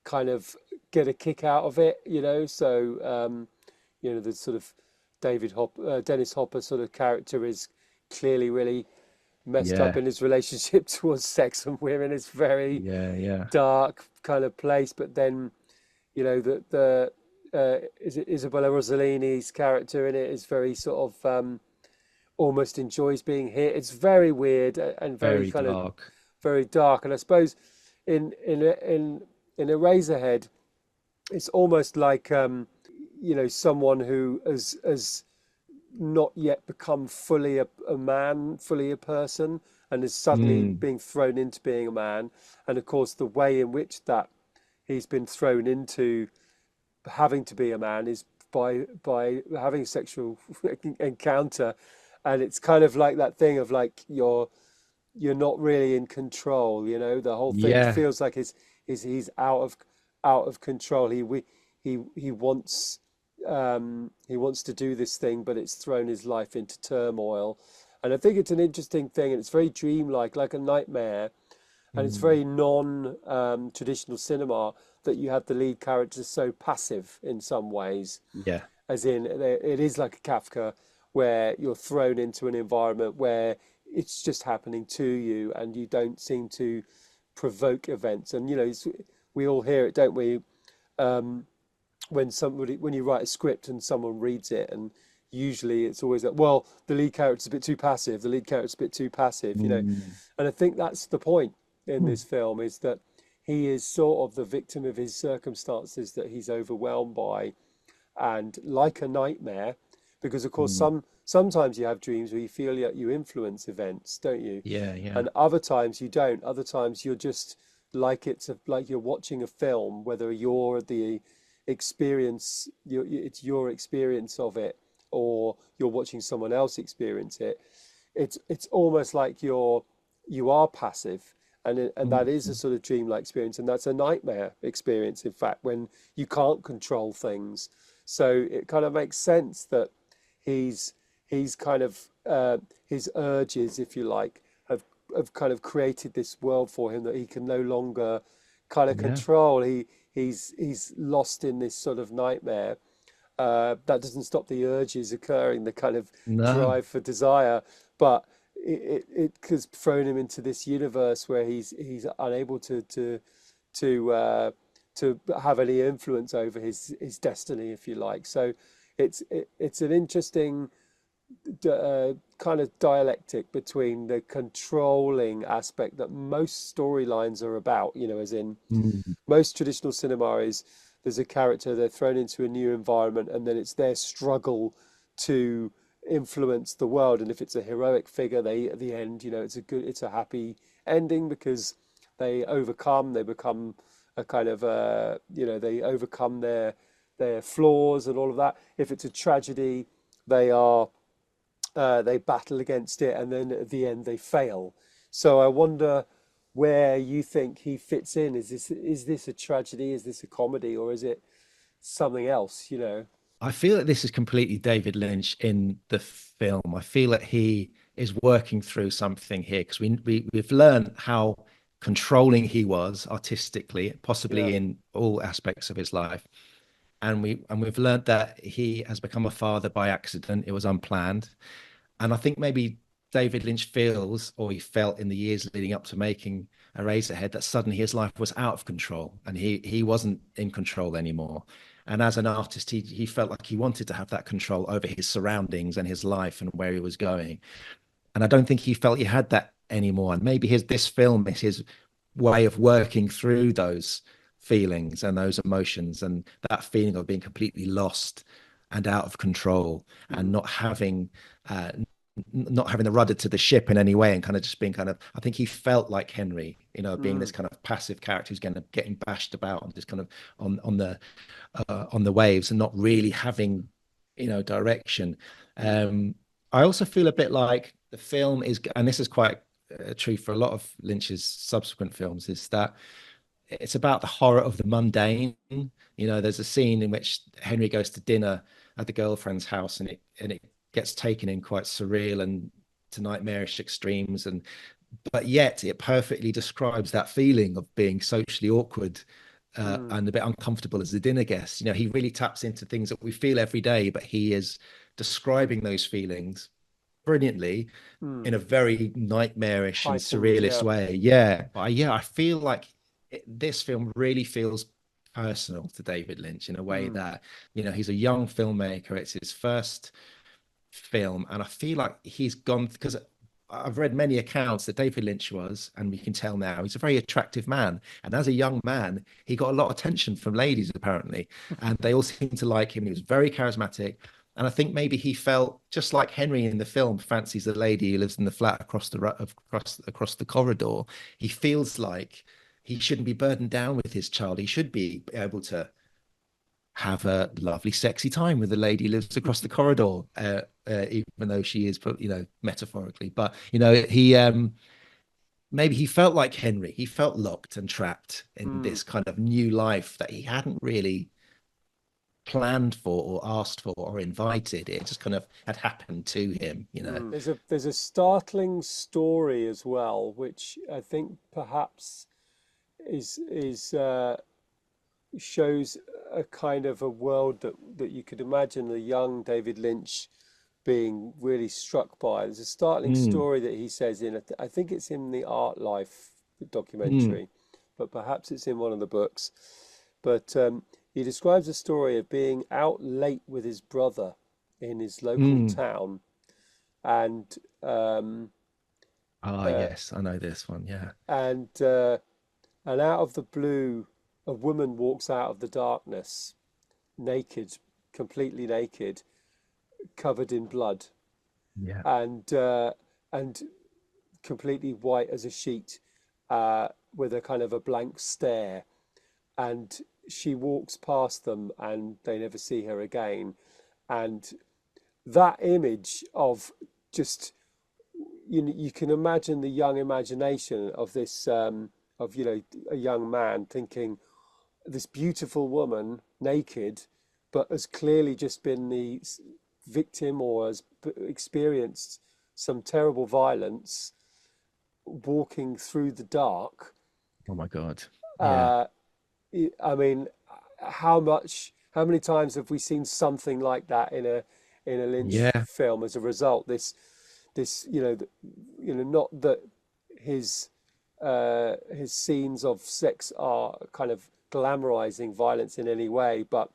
kind of get a kick out of it. So the sort of Dennis Hopper sort of character is clearly really messed up
yeah,
in his relationship towards sex and women. It's very
yeah.
dark kind of place. But then the is it Isabella Rossellini's character in it is very sort of almost enjoys being hit. It's very weird and very
Very
kind of
dark.
very dark. And I suppose in Eraserhead, it's almost like someone who has not yet become fully a man, fully a person, and is suddenly being thrown into being a man. And of course, the way in which that he's been thrown into having to be a man is by having a sexual encounter. And it's kind of like that thing of like you're not really in control. The whole thing
Yeah,
feels like he's out of control. He wants to do this thing, but it's thrown his life into turmoil. And I think it's an interesting thing, and it's very dreamlike, like a nightmare, and it's very non-traditional cinema that you have the lead character so passive in some ways,
yeah,
as in it is like a Kafka, where you're thrown into an environment where it's just happening to you, and you don't seem to provoke events. And we all hear it, don't we? When you write a script and someone reads it, and usually it's always like, well, the lead character's a bit too passive. The lead character's a bit too passive, And I think that's the point in this film, is that he is sort of the victim of his circumstances that he's overwhelmed by, and like a nightmare, because of course sometimes you have dreams where you feel like you influence events, don't you?
yeah.
And other times you don't. Other times you're just like like you're watching a film, whether you're the experience, it's your experience of it, or you're watching someone else experience it. It's almost like you are passive, and that is a sort of dreamlike experience, and that's a nightmare experience, in fact, when you can't control things. So it kind of makes sense that he's kind of his urges, if you like, have kind of created this world for him that he can no longer kind of
Yeah.
control. He he's lost in this sort of nightmare. That doesn't stop the urges occurring, the kind of
No.
drive for desire, but it has thrown him into this universe where he's unable to have any influence over his destiny, if you like. So it's an interesting kind of dialectic between the controlling aspect that most storylines are about, as in
Mm.
most traditional cinema is there's a character, they're thrown into a new environment, and then it's their struggle to influence the world. And if it's a heroic figure, they at the end, it's a happy ending because they become a kind of they overcome their flaws and all of that. If it's a tragedy, they are they battle against it, and then at the end they fail. So I wonder where you think he fits in. Is this a tragedy? Is this a comedy, or is it something else?
I feel that this is completely David Lynch in the film. I feel that he is working through something here because we've learned how controlling he was artistically,
Yeah.
possibly in all aspects of his life. And we've learned that he has become a father by accident. It was unplanned. And I think maybe David Lynch feels, or he felt in the years leading up to making Eraserhead, that suddenly his life was out of control and he wasn't in control anymore. And as an artist, he felt like he wanted to have that control over his surroundings and his life and where he was going. And I don't think he felt he had that anymore. And maybe this film is his way of working through those feelings and those emotions and that feeling of being completely lost and out of control and
Mm,
uh, not having the rudder to the ship in any way, and kind of just being kind of, I think he felt like Henry, being this
mm,
kind of passive character who's getting bashed about and just kind of on the waves and not really having, direction.
mm,
I also feel a bit like the film is, and this is quite true for a lot of Lynch's subsequent films, is that it's about the horror of the mundane. There's a scene in which Henry goes to dinner at the girlfriend's house, and it gets taken in quite surreal and to nightmarish extremes, but yet it perfectly describes that feeling of being socially awkward
mm,
and a bit uncomfortable as a dinner guest. He really taps into things that we feel every day, but he is describing those feelings brilliantly
mm.
in a very nightmarish and
Heightened,
surrealist
yeah.
way. Yeah, but yeah, I feel like this film really feels personal to David Lynch in a way
Mm,
that, he's a young filmmaker. It's his first film, and I feel like he's gone, because I've read many accounts that David Lynch was, and we can tell now, he's a very attractive man. And as a young man, he got a lot of attention from ladies, apparently. And they all seemed to like him. He was very charismatic. And I think maybe he felt just like Henry in the film fancies the lady who lives in the flat across the corridor. He feels like he shouldn't be burdened down with his child. He should be able to have a lovely, sexy time with the lady who lives across the corridor, even though she is, metaphorically. But he maybe he felt like Henry. He felt locked and trapped in
mm,
this kind of new life that he hadn't really planned for or asked for or invited. It just kind of had happened to him.
mm. There's a startling story as well, which I think perhaps is shows a kind of a world that you could imagine a young David Lynch being really struck by. There's a startling
Mm,
story that he says I think it's in the Art Life
mm,
documentary, but perhaps it's in one of the books. But he describes a story of being out late with his brother in his local
mm.
town, and
Ah,
uh,
yes, I know this one. Yeah.
and uh, and out of the blue, a woman walks out of the darkness, naked, completely naked, covered in blood,
Yeah.
and completely white as a sheet, with a kind of a blank stare. And she walks past them, and they never see her again. And that image of just you can imagine the young imagination of this of a young man thinking this beautiful woman naked, but has clearly just been the victim or has experienced some terrible violence, walking through the dark.
Oh my God. Yeah.
Uh, I mean, how many times have we seen something like that in a Lynch
Yeah.
film as a result? This not that his his scenes of sex are kind of glamorizing violence in any way, but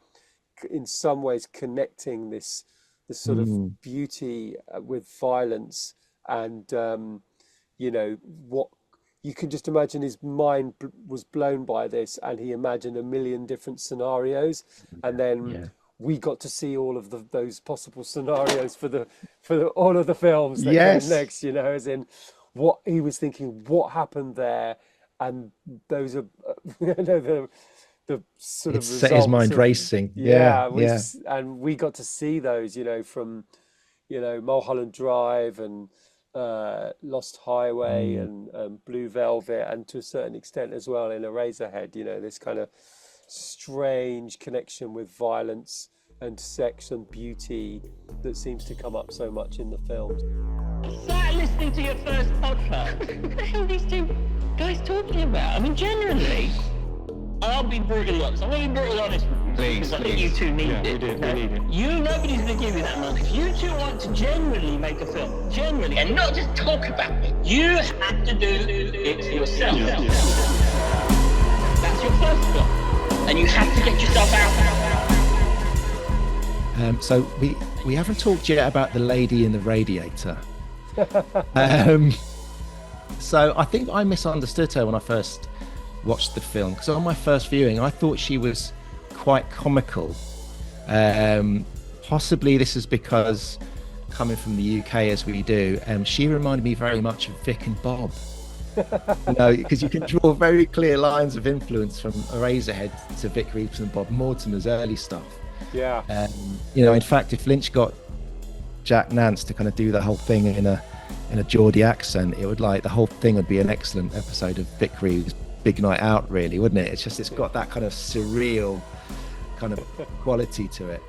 in some ways connecting this sort of beauty with violence, and what you can just imagine his mind was blown by this, and he imagined a million different scenarios, and then
Yeah.
we got to see all of those possible scenarios for all of the films that came
Yes.
next. As in what he was thinking, what happened there, and those are the sort
It
of
set his
results
mind
of
racing. Yeah. Yeah.
and we got to see those, from Mulholland Drive and Lost Highway and Blue Velvet, and to a certain extent as well in Eraserhead, this kind of strange connection with violence and sex and beauty that seems to come up so much in the films.
Sat listening to your first podcast. What the hell are these two guys talking about? I mean, generally, I'll be brutally honest. I'm going to be brutally honest with you.
Please,
because I think you two need it.
We need it.
Nobody's going to give you that much. If you two want to genuinely make a film, genuinely, and not just talk about it, you have to do it yourself. That's your first film. And you have to get yourself out.
So we haven't talked yet about the lady in the radiator. So I think I misunderstood her when I first watched the film, because on my first viewing I thought she was quite comical. Possibly this is because coming from the UK as we do, she reminded me very much of Vic and Bob. Because you can draw very clear lines of influence from Eraserhead to Vic Reeves and Bob Mortimer's early stuff.
Yeah.
In fact, if Lynch got Jack Nance to kind of do the whole thing in a Geordie accent, it would the whole thing would be an excellent episode of Vic Reeves' Big Night Out, really, wouldn't it? It's got that kind of surreal kind of quality to it.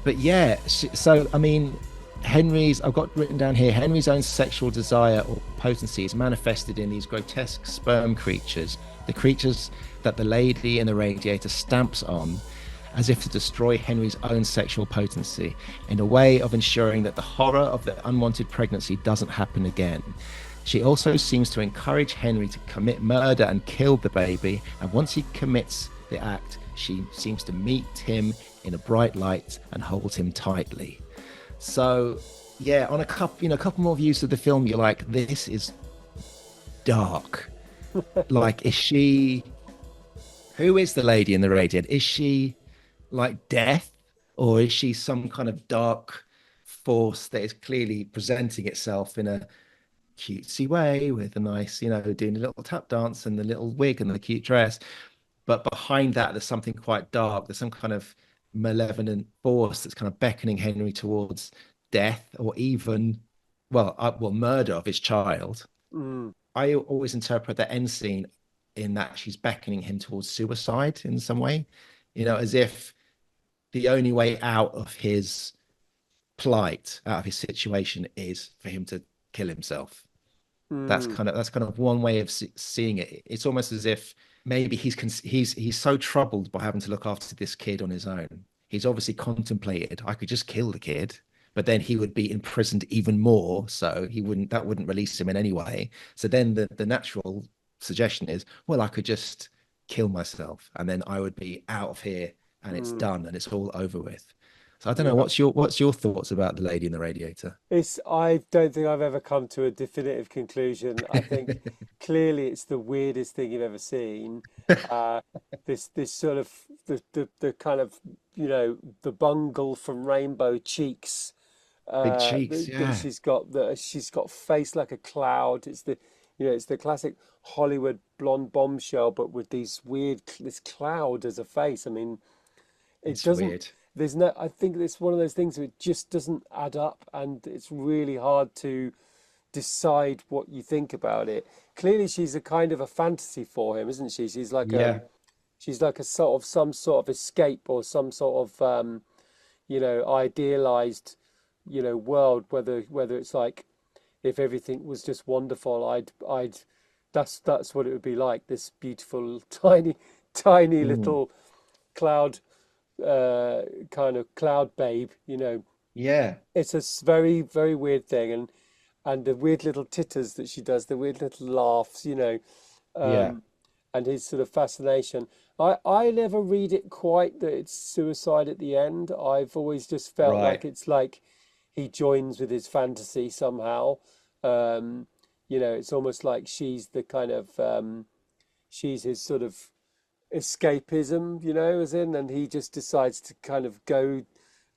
But yeah, so I mean, I've got written down here, Henry's own sexual desire or potency is manifested in these grotesque sperm creatures, the creatures that the lady in the radiator stamps on as if to destroy Henry's own sexual potency in a way of ensuring that the horror of the unwanted pregnancy doesn't happen again. She also seems to encourage Henry to commit murder and kill the baby, and once he commits the act, she seems to meet him in a bright light and hold him tightly. So yeah, on a couple more views of the film, you're like, this is dark. Who is the lady in the radiator? Is she like death, or is she some kind of dark force that is clearly presenting itself in a cutesy way with a nice, doing a little tap dance and the little wig and the cute dress, but behind that there's something quite dark. There's some kind of malevolent force that's kind of beckoning Henry towards death, or even murder of his child. I always interpret the end scene in that she's beckoning him towards suicide in some way, as if the only way out of his plight, out of his situation, is for him to kill himself. That's kind of one way of seeing it. It's almost as if maybe he's so troubled by having to look after this kid on his own. He's obviously contemplated, I could just kill the kid, but then he would be imprisoned even more, so that wouldn't release him in any way. So then the natural suggestion is, well, I could just kill myself and then I would be out of here and it's done and it's all over with. So I don't know, what's your thoughts about the lady in the radiator?
I don't think I've ever come to a definitive conclusion. I think clearly it's the weirdest thing you've ever seen. This sort of the kind of the bungle from Rainbow Cheeks.
Big cheeks, yeah.
She's got face like a cloud. It's the classic Hollywood blonde bombshell, but with this cloud as a face. I mean,
it's weird.
I think it's one of those things that just doesn't add up, and it's really hard to decide what you think about it. Clearly she's a kind of a fantasy for him, isn't she? She's like a sort of some sort of escape, or some sort of idealized world, whether it's like, if everything was just wonderful, that's what it would be like, this beautiful tiny tiny little cloud, kind of cloud babe, you know.
Yeah.
It's a very, very weird thing, and the weird little titters that she does, the weird little laughs, you know,
Yeah.
and his sort of fascination. I never read it quite that it's suicide at the end. I've always just felt
Right.
like it's like he joins with his fantasy somehow. You know, it's almost like she's the kind of she's his sort of escapism, you know, as in, and he just decides to kind of go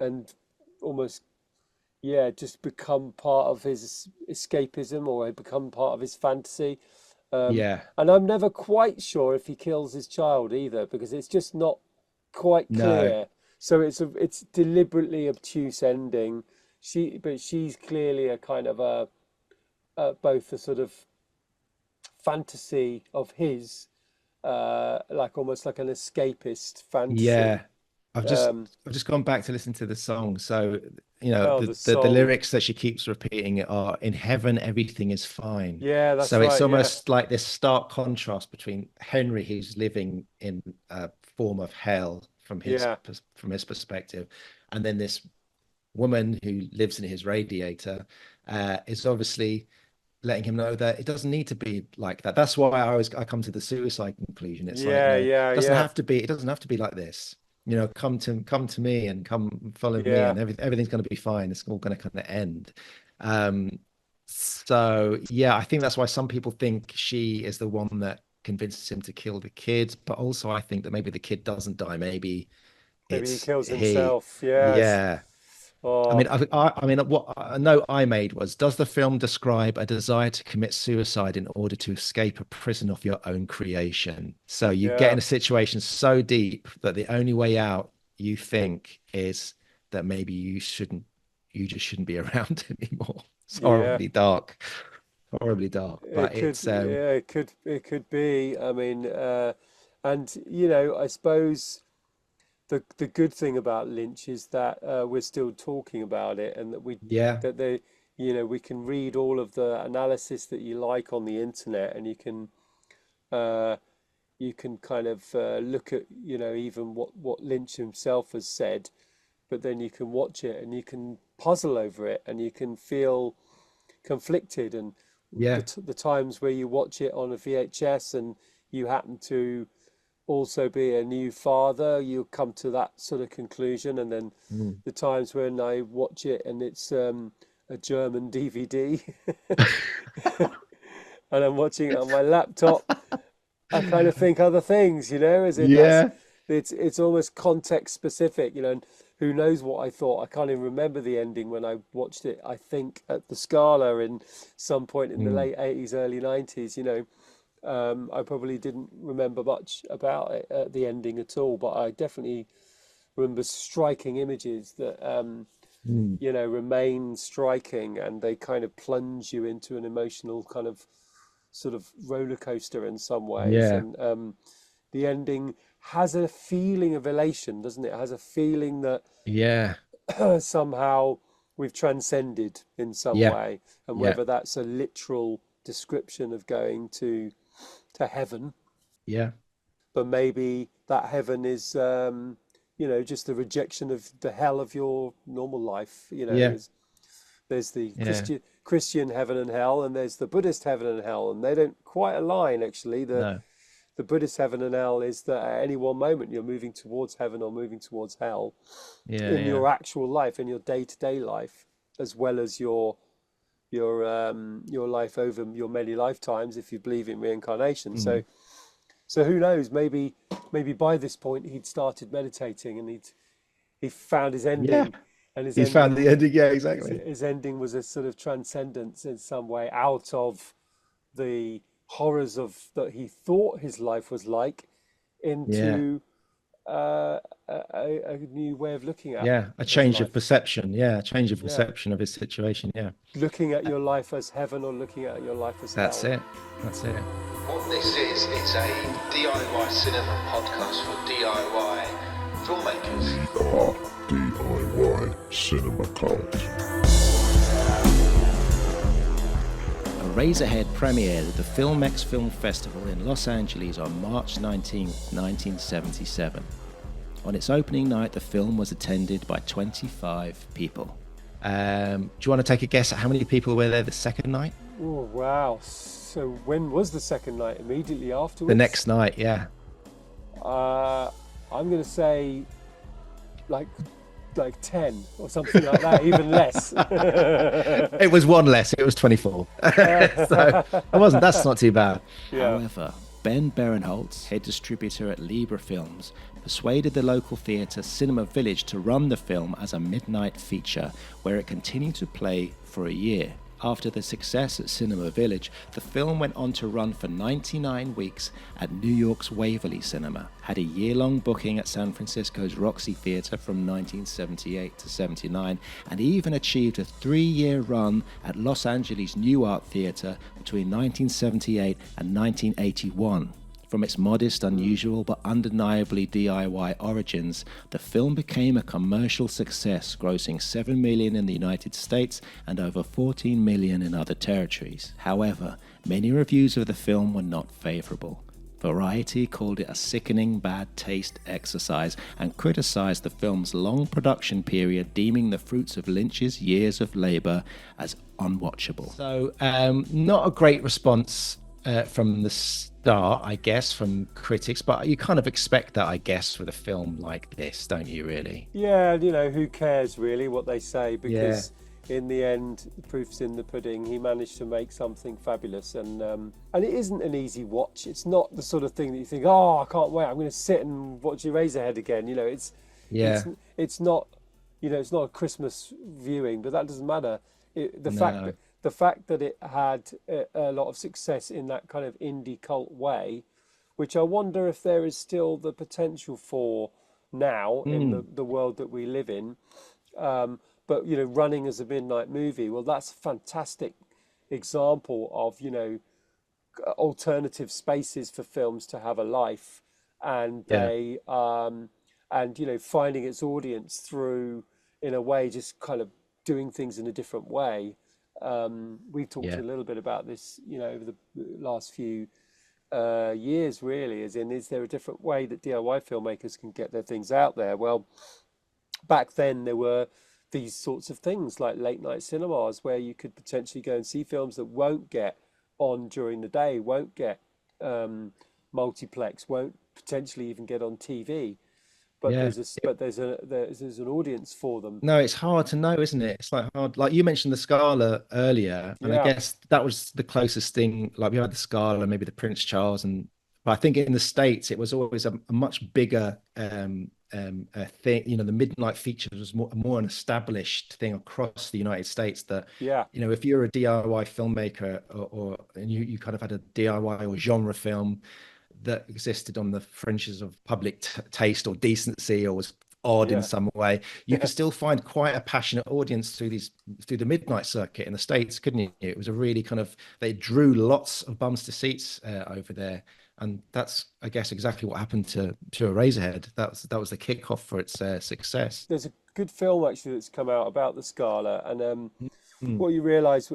and almost, yeah, just become part of his escapism or become part of his fantasy.
Yeah.
And I'm never quite sure if he kills his child either, because it's just not quite
No.
clear. So it's deliberately obtuse ending. But she's clearly a kind of both a sort of fantasy of his, like almost like an escapist fantasy.
Yeah. I've just I've just gone back to listen to the song. So,
Oh,
the lyrics that she keeps repeating are, "In heaven everything is fine."
Yeah, that's
So it's
right. Yeah,
almost like this stark contrast between Henry, who's living in a form of hell
yeah,
from his perspective, and then this woman who lives in his radiator is obviously letting him know that it doesn't need to be like that. That's why I come to the suicide conclusion. It's like,
yeah, yeah,
it doesn't
yeah,
have to be, it doesn't have to be like this. Come to me and come follow me,
yeah.
and everything's going to be fine. It's all going to kind of end. So yeah, I think that's why some people think she is the one that convinces him to kill the kid, but also I think that maybe the kid doesn't die. Maybe
Maybe he
it's
kills
he.
himself. Yes.
Yeah. I
Oh,
mean, I mean, what a note I made was: does the film describe a desire to commit suicide in order to escape a prison of your own creation? So you get
yeah,
in a situation so deep that the only way out, you think, is that maybe you just shouldn't be around anymore. It's
yeah.
horribly dark.
It
But
could,
it's
yeah, it could be. I mean, and you know, I suppose the good thing about Lynch is that we're still talking about it, and that
yeah,
that they, you know, we can read all of the analysis that you like on the internet, and uh, you can kind of look at, you know, even what Lynch himself has said, but then you can watch it and you can puzzle over it and you can feel conflicted, and
yeah,
the times where you watch it on a VHS and you happen to also be a new father, you come to that sort of conclusion. And then
mm.
the times when I watch it and it's a German DVD and I'm watching it on my laptop, I kind of think other things, you know, as in that's
Yeah,
it's almost context specific, you know, and who knows what I thought. I can't even remember the ending when I watched it, I think at the Scala in some point in the
mm.
late 80s, early 90s, you know. I probably didn't remember much about it, the ending at all, but I definitely remember striking images that
Mm.
you know, remain striking, and they kind of plunge you into an emotional kind of sort of roller coaster in some ways.
Yeah,
And the ending has a feeling of elation, doesn't it? It has a feeling that
yeah,
somehow we've transcended in some
yeah,
way, and
yeah,
whether that's a literal description of going to heaven,
yeah,
but maybe that heaven is you know, just the rejection of the hell of your normal life. You know,
yeah,
there's the
yeah.
Christian heaven and hell, and there's the Buddhist heaven and hell, and they don't quite align actually.
No,
The Buddhist heaven and hell is that at any one moment you're moving towards heaven or moving towards hell
yeah,
in
yeah.
your actual life, in your day-to-day life, as well as your life over your many lifetimes, if you believe in reincarnation.
Mm.
So who knows? Maybe by this point he'd started meditating and he found his
Yeah.
ending, and
He's found the ending. Yeah, exactly.
his ending was a sort of transcendence in some way out of the horrors of that he thought his life was like,
Yeah.
into a new way of looking at
Yeah. A
his
change of
life.
perception. Yeah. A change of
Yeah,
perception of his situation. Yeah.
looking at your life as heaven or looking at your life as
That's
hell.
it. That's it.
What this is, it's a DIY cinema podcast for DIY filmmakers.
We are DIY Cinema Cult.
Eraserhead premiered at the Filmex Film Festival in Los Angeles on March 19, 1977. On its opening night, the film was attended by 25 people.
Do you want to take a guess at how many people were there the second night?
Oh, wow. So when was the second night? Immediately afterwards?
The next night, yeah.
I'm going to say like 10 or something like that, even less.
It was one less. It was 24. So that's not too bad.
Yeah.
However, Ben Berenholtz, head distributor at Libra Films, persuaded the local theatre Cinema Village to run the film as a midnight feature, where it continued to play for a year. After the success at Cinema Village, the film went on to run for 99 weeks at New York's Waverly Cinema, had a year-long booking at San Francisco's Roxy Theatre from 1978 to 79, and even achieved a 3-year run at Los Angeles New Art Theatre between 1978 and 1981. From its modest, unusual, but undeniably DIY origins, the film became a commercial success, grossing $7 million in the United States and over $14 million in other territories. However, many reviews of the film were not favorable. Variety called it a sickening bad taste exercise and criticized the film's long production period, deeming the fruits of Lynch's years of labor as unwatchable.
So, not a great response from the start, I guess, from critics, but you kind of expect that, I guess, with a film like this, don't you, really?
Yeah, who cares really what they say, because in the end, the proof's in the pudding. He managed to make something fabulous, and it isn't an easy watch. It's not the sort of thing that you think, oh, I can't wait, I'm going to sit and watch Eraserhead again. It's not, it's not a Christmas viewing, but that doesn't matter. The fact that it had a lot of success in that kind of indie cult way, which I wonder if there is still the potential for now in the world that we live in. But, running as a midnight movie, well, that's a fantastic example of, alternative spaces for films to have a life, and finding its audience through, in a way, just kind of doing things in a different way. We've talked a little bit about this, over the last few years, really, as in, is there a different way that DIY filmmakers can get their things out there? Well, back then there were these sorts of things like late night cinemas where you could potentially go and see films that won't get on during the day, won't get multiplex, won't potentially even get on TV. But there's an audience for them.
No, it's hard to know, isn't it? It's like hard. Like you mentioned the Scala earlier, and I guess that was the closest thing. Like we had the Scala, maybe the Prince Charles, but I think in the States it was always a much bigger thing. The midnight features was more an established thing across the United States. That if you're a DIY filmmaker and you kind of had a DIY or genre film that existed on the fringes of public taste or decency, or was odd in some way, you could still find quite a passionate audience through the midnight circuit in the States, couldn't you? It was a really they drew lots of bums to seats over there, and that's, I guess, exactly what happened to Eraserhead. That was the kickoff for its success.
There's a good film actually that's come out about the Scala, and what you realise,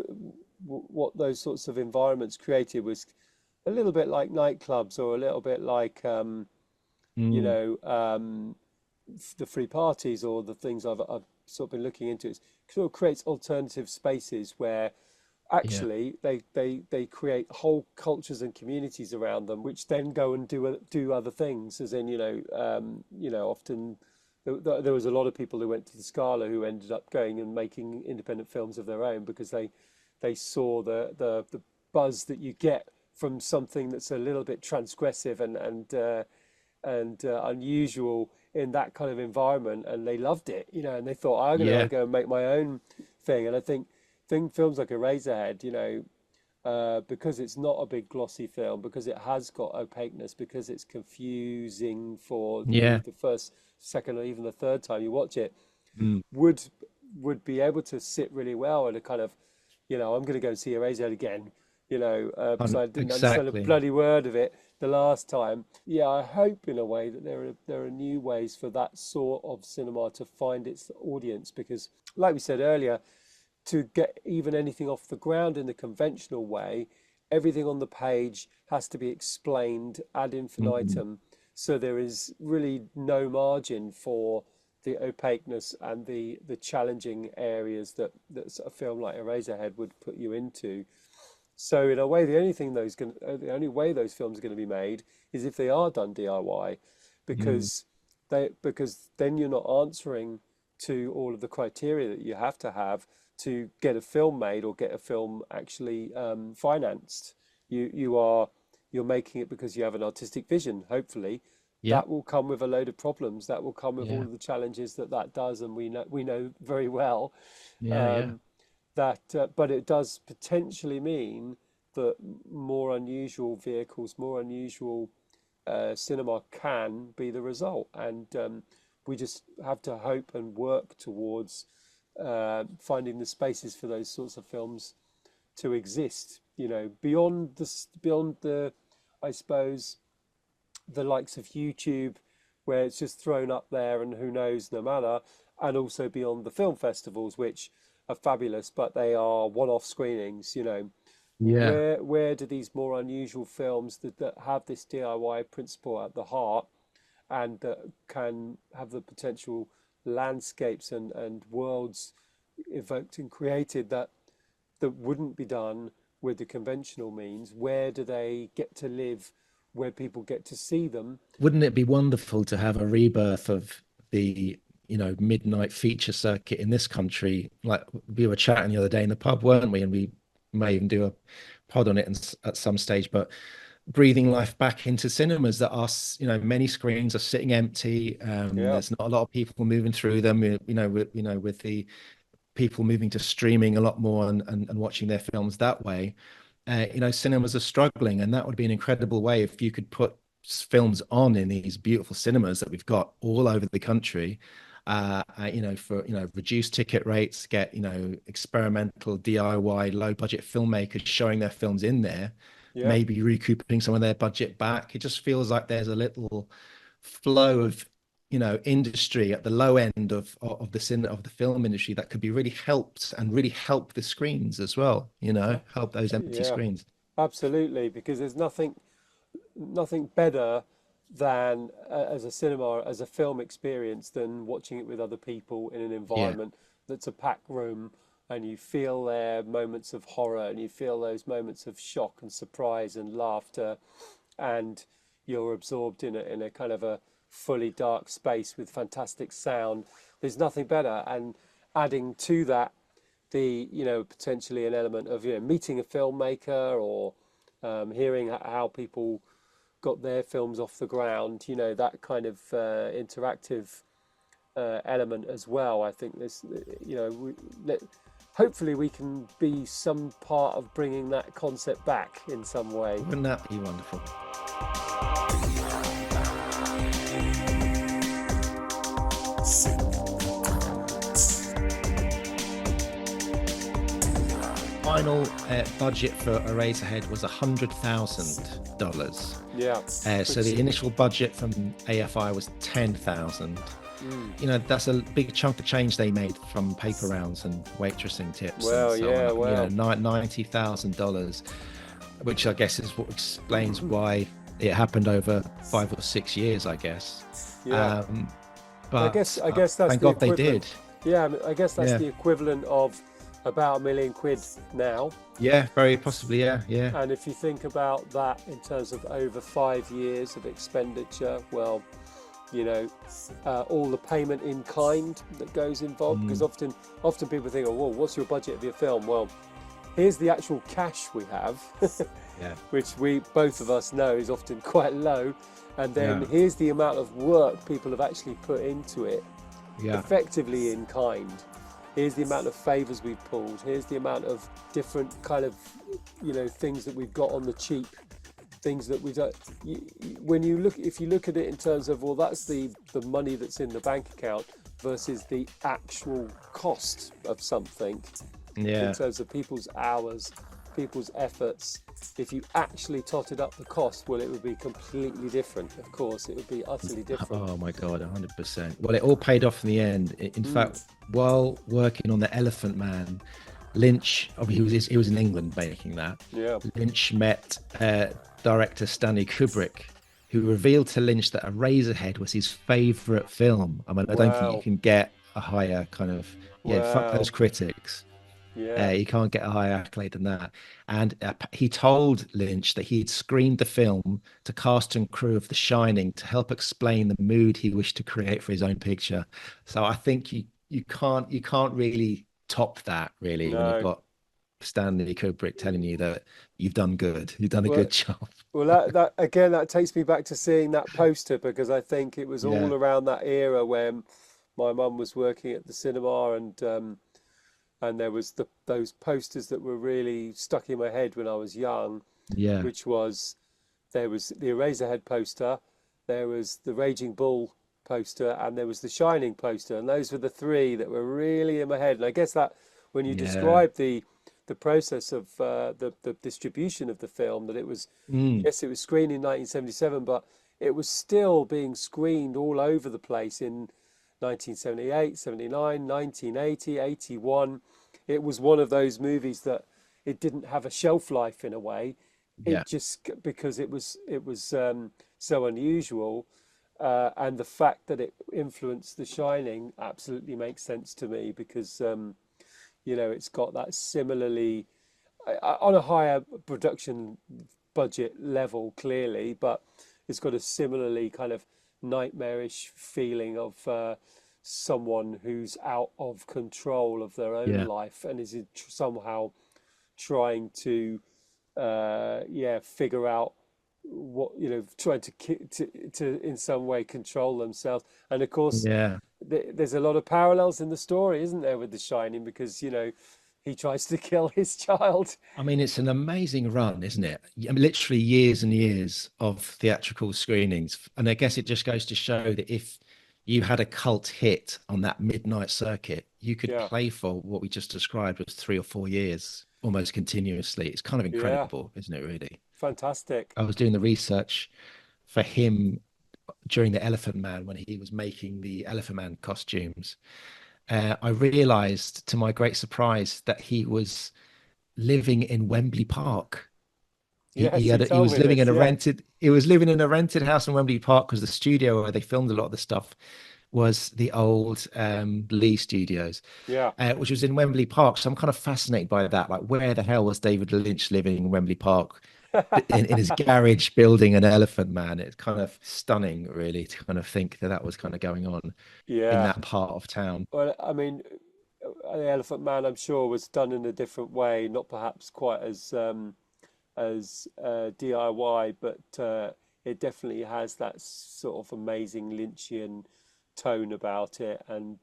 what those sorts of environments created was a little bit like nightclubs, or a little bit like the free parties, or the things I've sort of been looking into. It sort of creates alternative spaces where actually they create whole cultures and communities around them, which then go and do other things. As in, often there was a lot of people who went to the Scala who ended up going and making independent films of their own, because they saw the buzz that you get from something that's a little bit transgressive and unusual in that kind of environment, and they loved it, and they thought, I'm going to go and make my own thing. And I think films like Eraserhead, because it's not a big glossy film, because it has got opaqueness, because it's confusing for the first, second, or even the third time you watch it, would be able to sit really well in a kind of, I'm going to go and see Eraserhead again, because I didn't understand a bloody word of it the last time. I hope in a way that there are new ways for that sort of cinema to find its audience, because like we said earlier, to get even anything off the ground in the conventional way, everything on the page has to be explained ad infinitum. So there is really no margin for the opaqueness and the challenging areas that a film like Eraserhead would put you into. So in a way, the only way those films are going to be made is if they are done DIY, because then you're not answering to all of the criteria that you have to get a film made or get a film actually financed. You're making it because you have an artistic vision, hopefully. That will come with a load of problems. That will come with all of the challenges that does, and we know very well. But it does potentially mean that more unusual vehicles, more unusual cinema can be the result, and we just have to hope and work towards finding the spaces for those sorts of films to exist. Beyond the, I suppose, the likes of YouTube, where it's just thrown up there and who knows, no matter, and also beyond the film festivals, which are fabulous, but they are one-off screenings. Where do these more unusual films that have this DIY principle at the heart and that can have the potential landscapes and worlds evoked and created that wouldn't be done with the conventional means, where do they get to live, where people get to see them?
Wouldn't it be wonderful to have a rebirth of the midnight feature circuit in this country? Like, we were chatting the other day in the pub, weren't we? And we may even do a pod on it at some stage, but breathing life back into cinemas that are, many screens are sitting empty. There's not a lot of people moving through them, with the people moving to streaming a lot more and watching their films that way. Cinemas are struggling, and that would be an incredible way if you could put films on in these beautiful cinemas that we've got all over the country, for reduced ticket rates, get experimental DIY low budget filmmakers showing their films in there, maybe recouping some of their budget back. It just feels like there's a little flow of industry at the low end of the film industry that could be really helped and really help the screens as well, help those empty screens.
Absolutely, because there's nothing better than as a film experience than watching it with other people in an environment that's a packed room, and you feel their moments of horror and you feel those moments of shock and surprise and laughter, and you're absorbed in a kind of a fully dark space with fantastic sound. There's nothing better, and adding to that potentially an element of meeting a filmmaker or hearing how people got their films off the ground, that kind of interactive element as well. I think this, hopefully we can be some part of bringing that concept back in some way.
Wouldn't that be wonderful? Final budget for Eraserhead was $100,000.
Yeah.
So the initial budget from AFI was $10,000. That's a big chunk of change they made from paper rounds and waitressing tips.
Well,
and so on. $90,000, which I guess is what explains why it happened over 5 or 6 years, I guess.
Yeah.
But
I guess that's
thank God they did.
Yeah, I guess that's the equivalent of about £1 million now.
Yeah, very possibly. Yeah.
And if you think about that in terms of over 5 years of expenditure, well, all the payment in kind that goes involved, because often people think, well, what's your budget of your film? Well, here's the actual cash we have, which we both of us know is often quite low, and then here's the amount of work people have actually put into it, effectively in kind. Here's the amount of favors we've pulled. Here's the amount of different kind of things that we've got on the cheap, things that we don't. If you look at it in terms of, well, that's the money that's in the bank account versus the actual cost of something, in terms of people's hours, people's efforts. If you actually totted up the cost, well, it would be completely different. Of course, it would be utterly different.
Oh my God, 100%. Well, it all paid off in the end. In fact, while working on The Elephant Man, Lynch, he was in England making that.
Yeah.
Lynch met director Stanley Kubrick, who revealed to Lynch that Eraserhead was his favorite film. I mean, I don't think you
Wow.
can get a higher kind of, fuck
Wow.
those critics.
Yeah.
You can't get a higher accolade than that. And he told Lynch that he'd screened the film to cast and crew of The Shining to help explain the mood he wished to create for his own picture. So I think you can't really top that, really, when you've
No.
got Stanley Kubrick telling you that you've done good, you've done a
Well,
good job.
well, that again, that takes me back to seeing that poster, because I think it was
Yeah,
all around that era when my mum was working at the cinema, and there was those posters that were really stuck in my head when I was young,
yeah,
which was there was the Eraserhead poster, there was the Raging Bull poster, and there was the Shining poster, and those were the three that were really in my head. And I guess that when you
yeah.
describe the process of the distribution of the film, that it was,
Mm,
yes, it was screened in 1977, but it was still being screened all over the place in 1978, 79, 1980, 81. It was one of those movies that it didn't have a shelf life in a way.
yeah,
It just, because it was so unusual, and the fact that it influenced The Shining absolutely makes sense to me, because it's got that similarly on a higher production budget level, clearly, but it's got a similarly kind of nightmarish feeling of someone who's out of control of their own
yeah.
life and is somehow trying to figure out what, trying to in some way control themselves. And of course,
Yeah.
there's a lot of parallels in the story, isn't there, with The Shining, because he tries to kill his child.
I mean, it's an amazing run, isn't it? I mean, literally years and years of theatrical screenings. And I guess it just goes to show that if you had a cult hit on that midnight circuit, you could
Yeah,
play for what we just described as 3 or 4 years almost continuously. It's kind of
yeah,
incredible, isn't it, really?
fantastic.
I was doing the research for him during the Elephant Man when he was making the Elephant Man costumes. I realized to my great surprise that he was living in Wembley Park.
Yes, he
He
told
was
me
living
this.
in a
Yeah,
rented house in Wembley Park because the studio where they filmed a lot of the stuff was the old Lee Studios,
yeah,
which was in Wembley Park. So I'm kind of fascinated by that. Like, where the hell was David Lynch living in Wembley Park? In his garage building an Elephant Man. It's kind of stunning, really, to kind of think that that was kind of going on in
yeah.
that part of town.
Well, I mean, the Elephant Man, I'm sure, was done in a different way, not perhaps quite as DIY, but it definitely has that sort of amazing Lynchian tone about it. And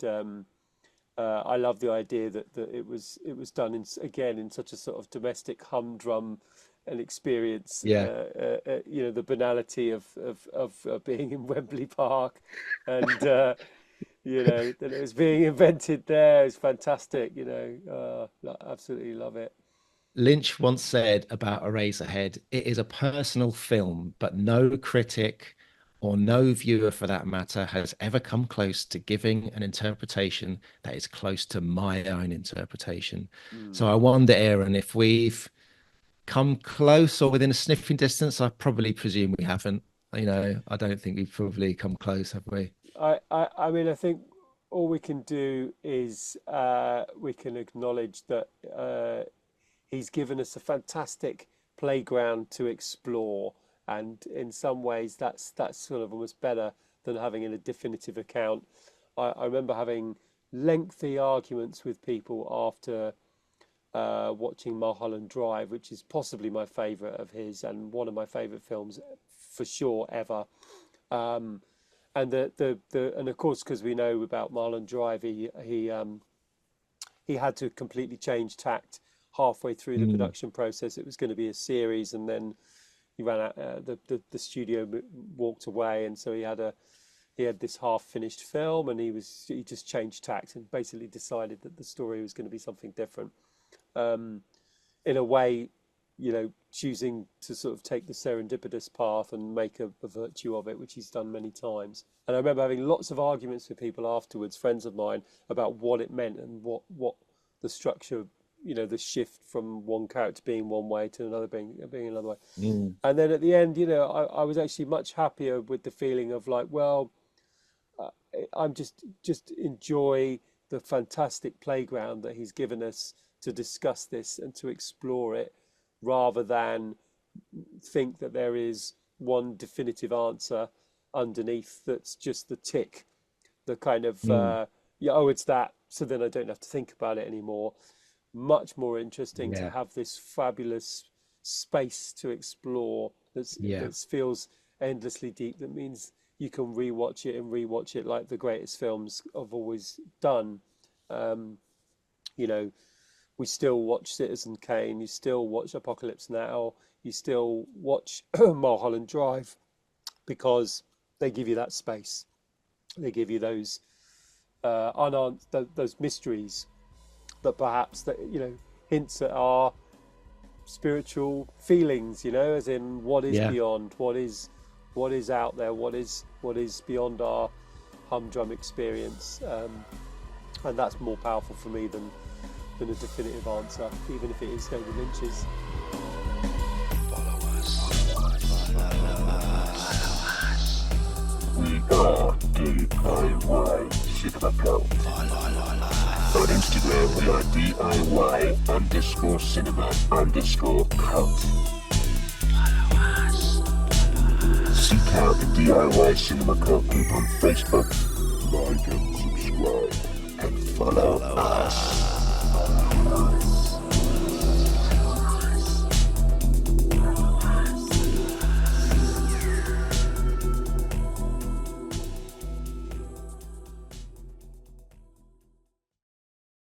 I love the idea that it was done again in such a sort of domestic humdrum and experience.
Yeah.
The banality of being in Wembley Park, and that it was being invented there is fantastic. Absolutely love it.
Lynch once said about Eraserhead, it is a personal film, but no critic or no viewer for that matter has ever come close to giving an interpretation that is close to my own interpretation.
Mm.
So I wonder, Aaron, if we've come close or within a sniffing distance. I probably presume we haven't. I don't think we've probably come close, have we?
I mean, I think all we can do is we can acknowledge that he's given us a fantastic playground to explore, and in some ways, that's sort of almost better than having a definitive account. I remember having lengthy arguments with people after watching Mulholland Drive, which is possibly my favourite of his and one of my favourite films for sure ever. Um, and of course, because we know about Mulholland Drive, he had to completely change tact halfway through the
Mm,
production process. It was going to be a series, and then he ran out. The studio walked away, and so he had this half finished film, and he just changed tact and basically decided that the story was going to be something different. Um, in a way, choosing to sort of take the serendipitous path and make a virtue of it, which he's done many times. And I remember having lots of arguments with people afterwards, friends of mine, about what it meant and what the structure the shift from one character being one way to another being another way. And then at the end, I was actually much happier with the feeling of like, well, I'm just enjoy the fantastic playground that he's given us to discuss this and to explore it, rather than think that there is one definitive answer underneath that's just the tick, the kind of it's that, so then I don't have to think about it anymore. Much more interesting to have this fabulous space to explore that feels endlessly deep. That means you can rewatch it like the greatest films have always done. We still watch Citizen Kane, you still watch Apocalypse Now, you still watch Mulholland Drive, because they give you that space. They give you those those mysteries that perhaps hints at our spiritual feelings, as in what is beyond, what is out there, what is beyond our humdrum experience, and that's more powerful for me than a definitive answer, even if it is David Lynch's.
We are DIY Cinema Cult. On Instagram, we are DIY_cinema_cult. Seek out the DIY Cinema Cult group on Facebook. Like and subscribe and follow us.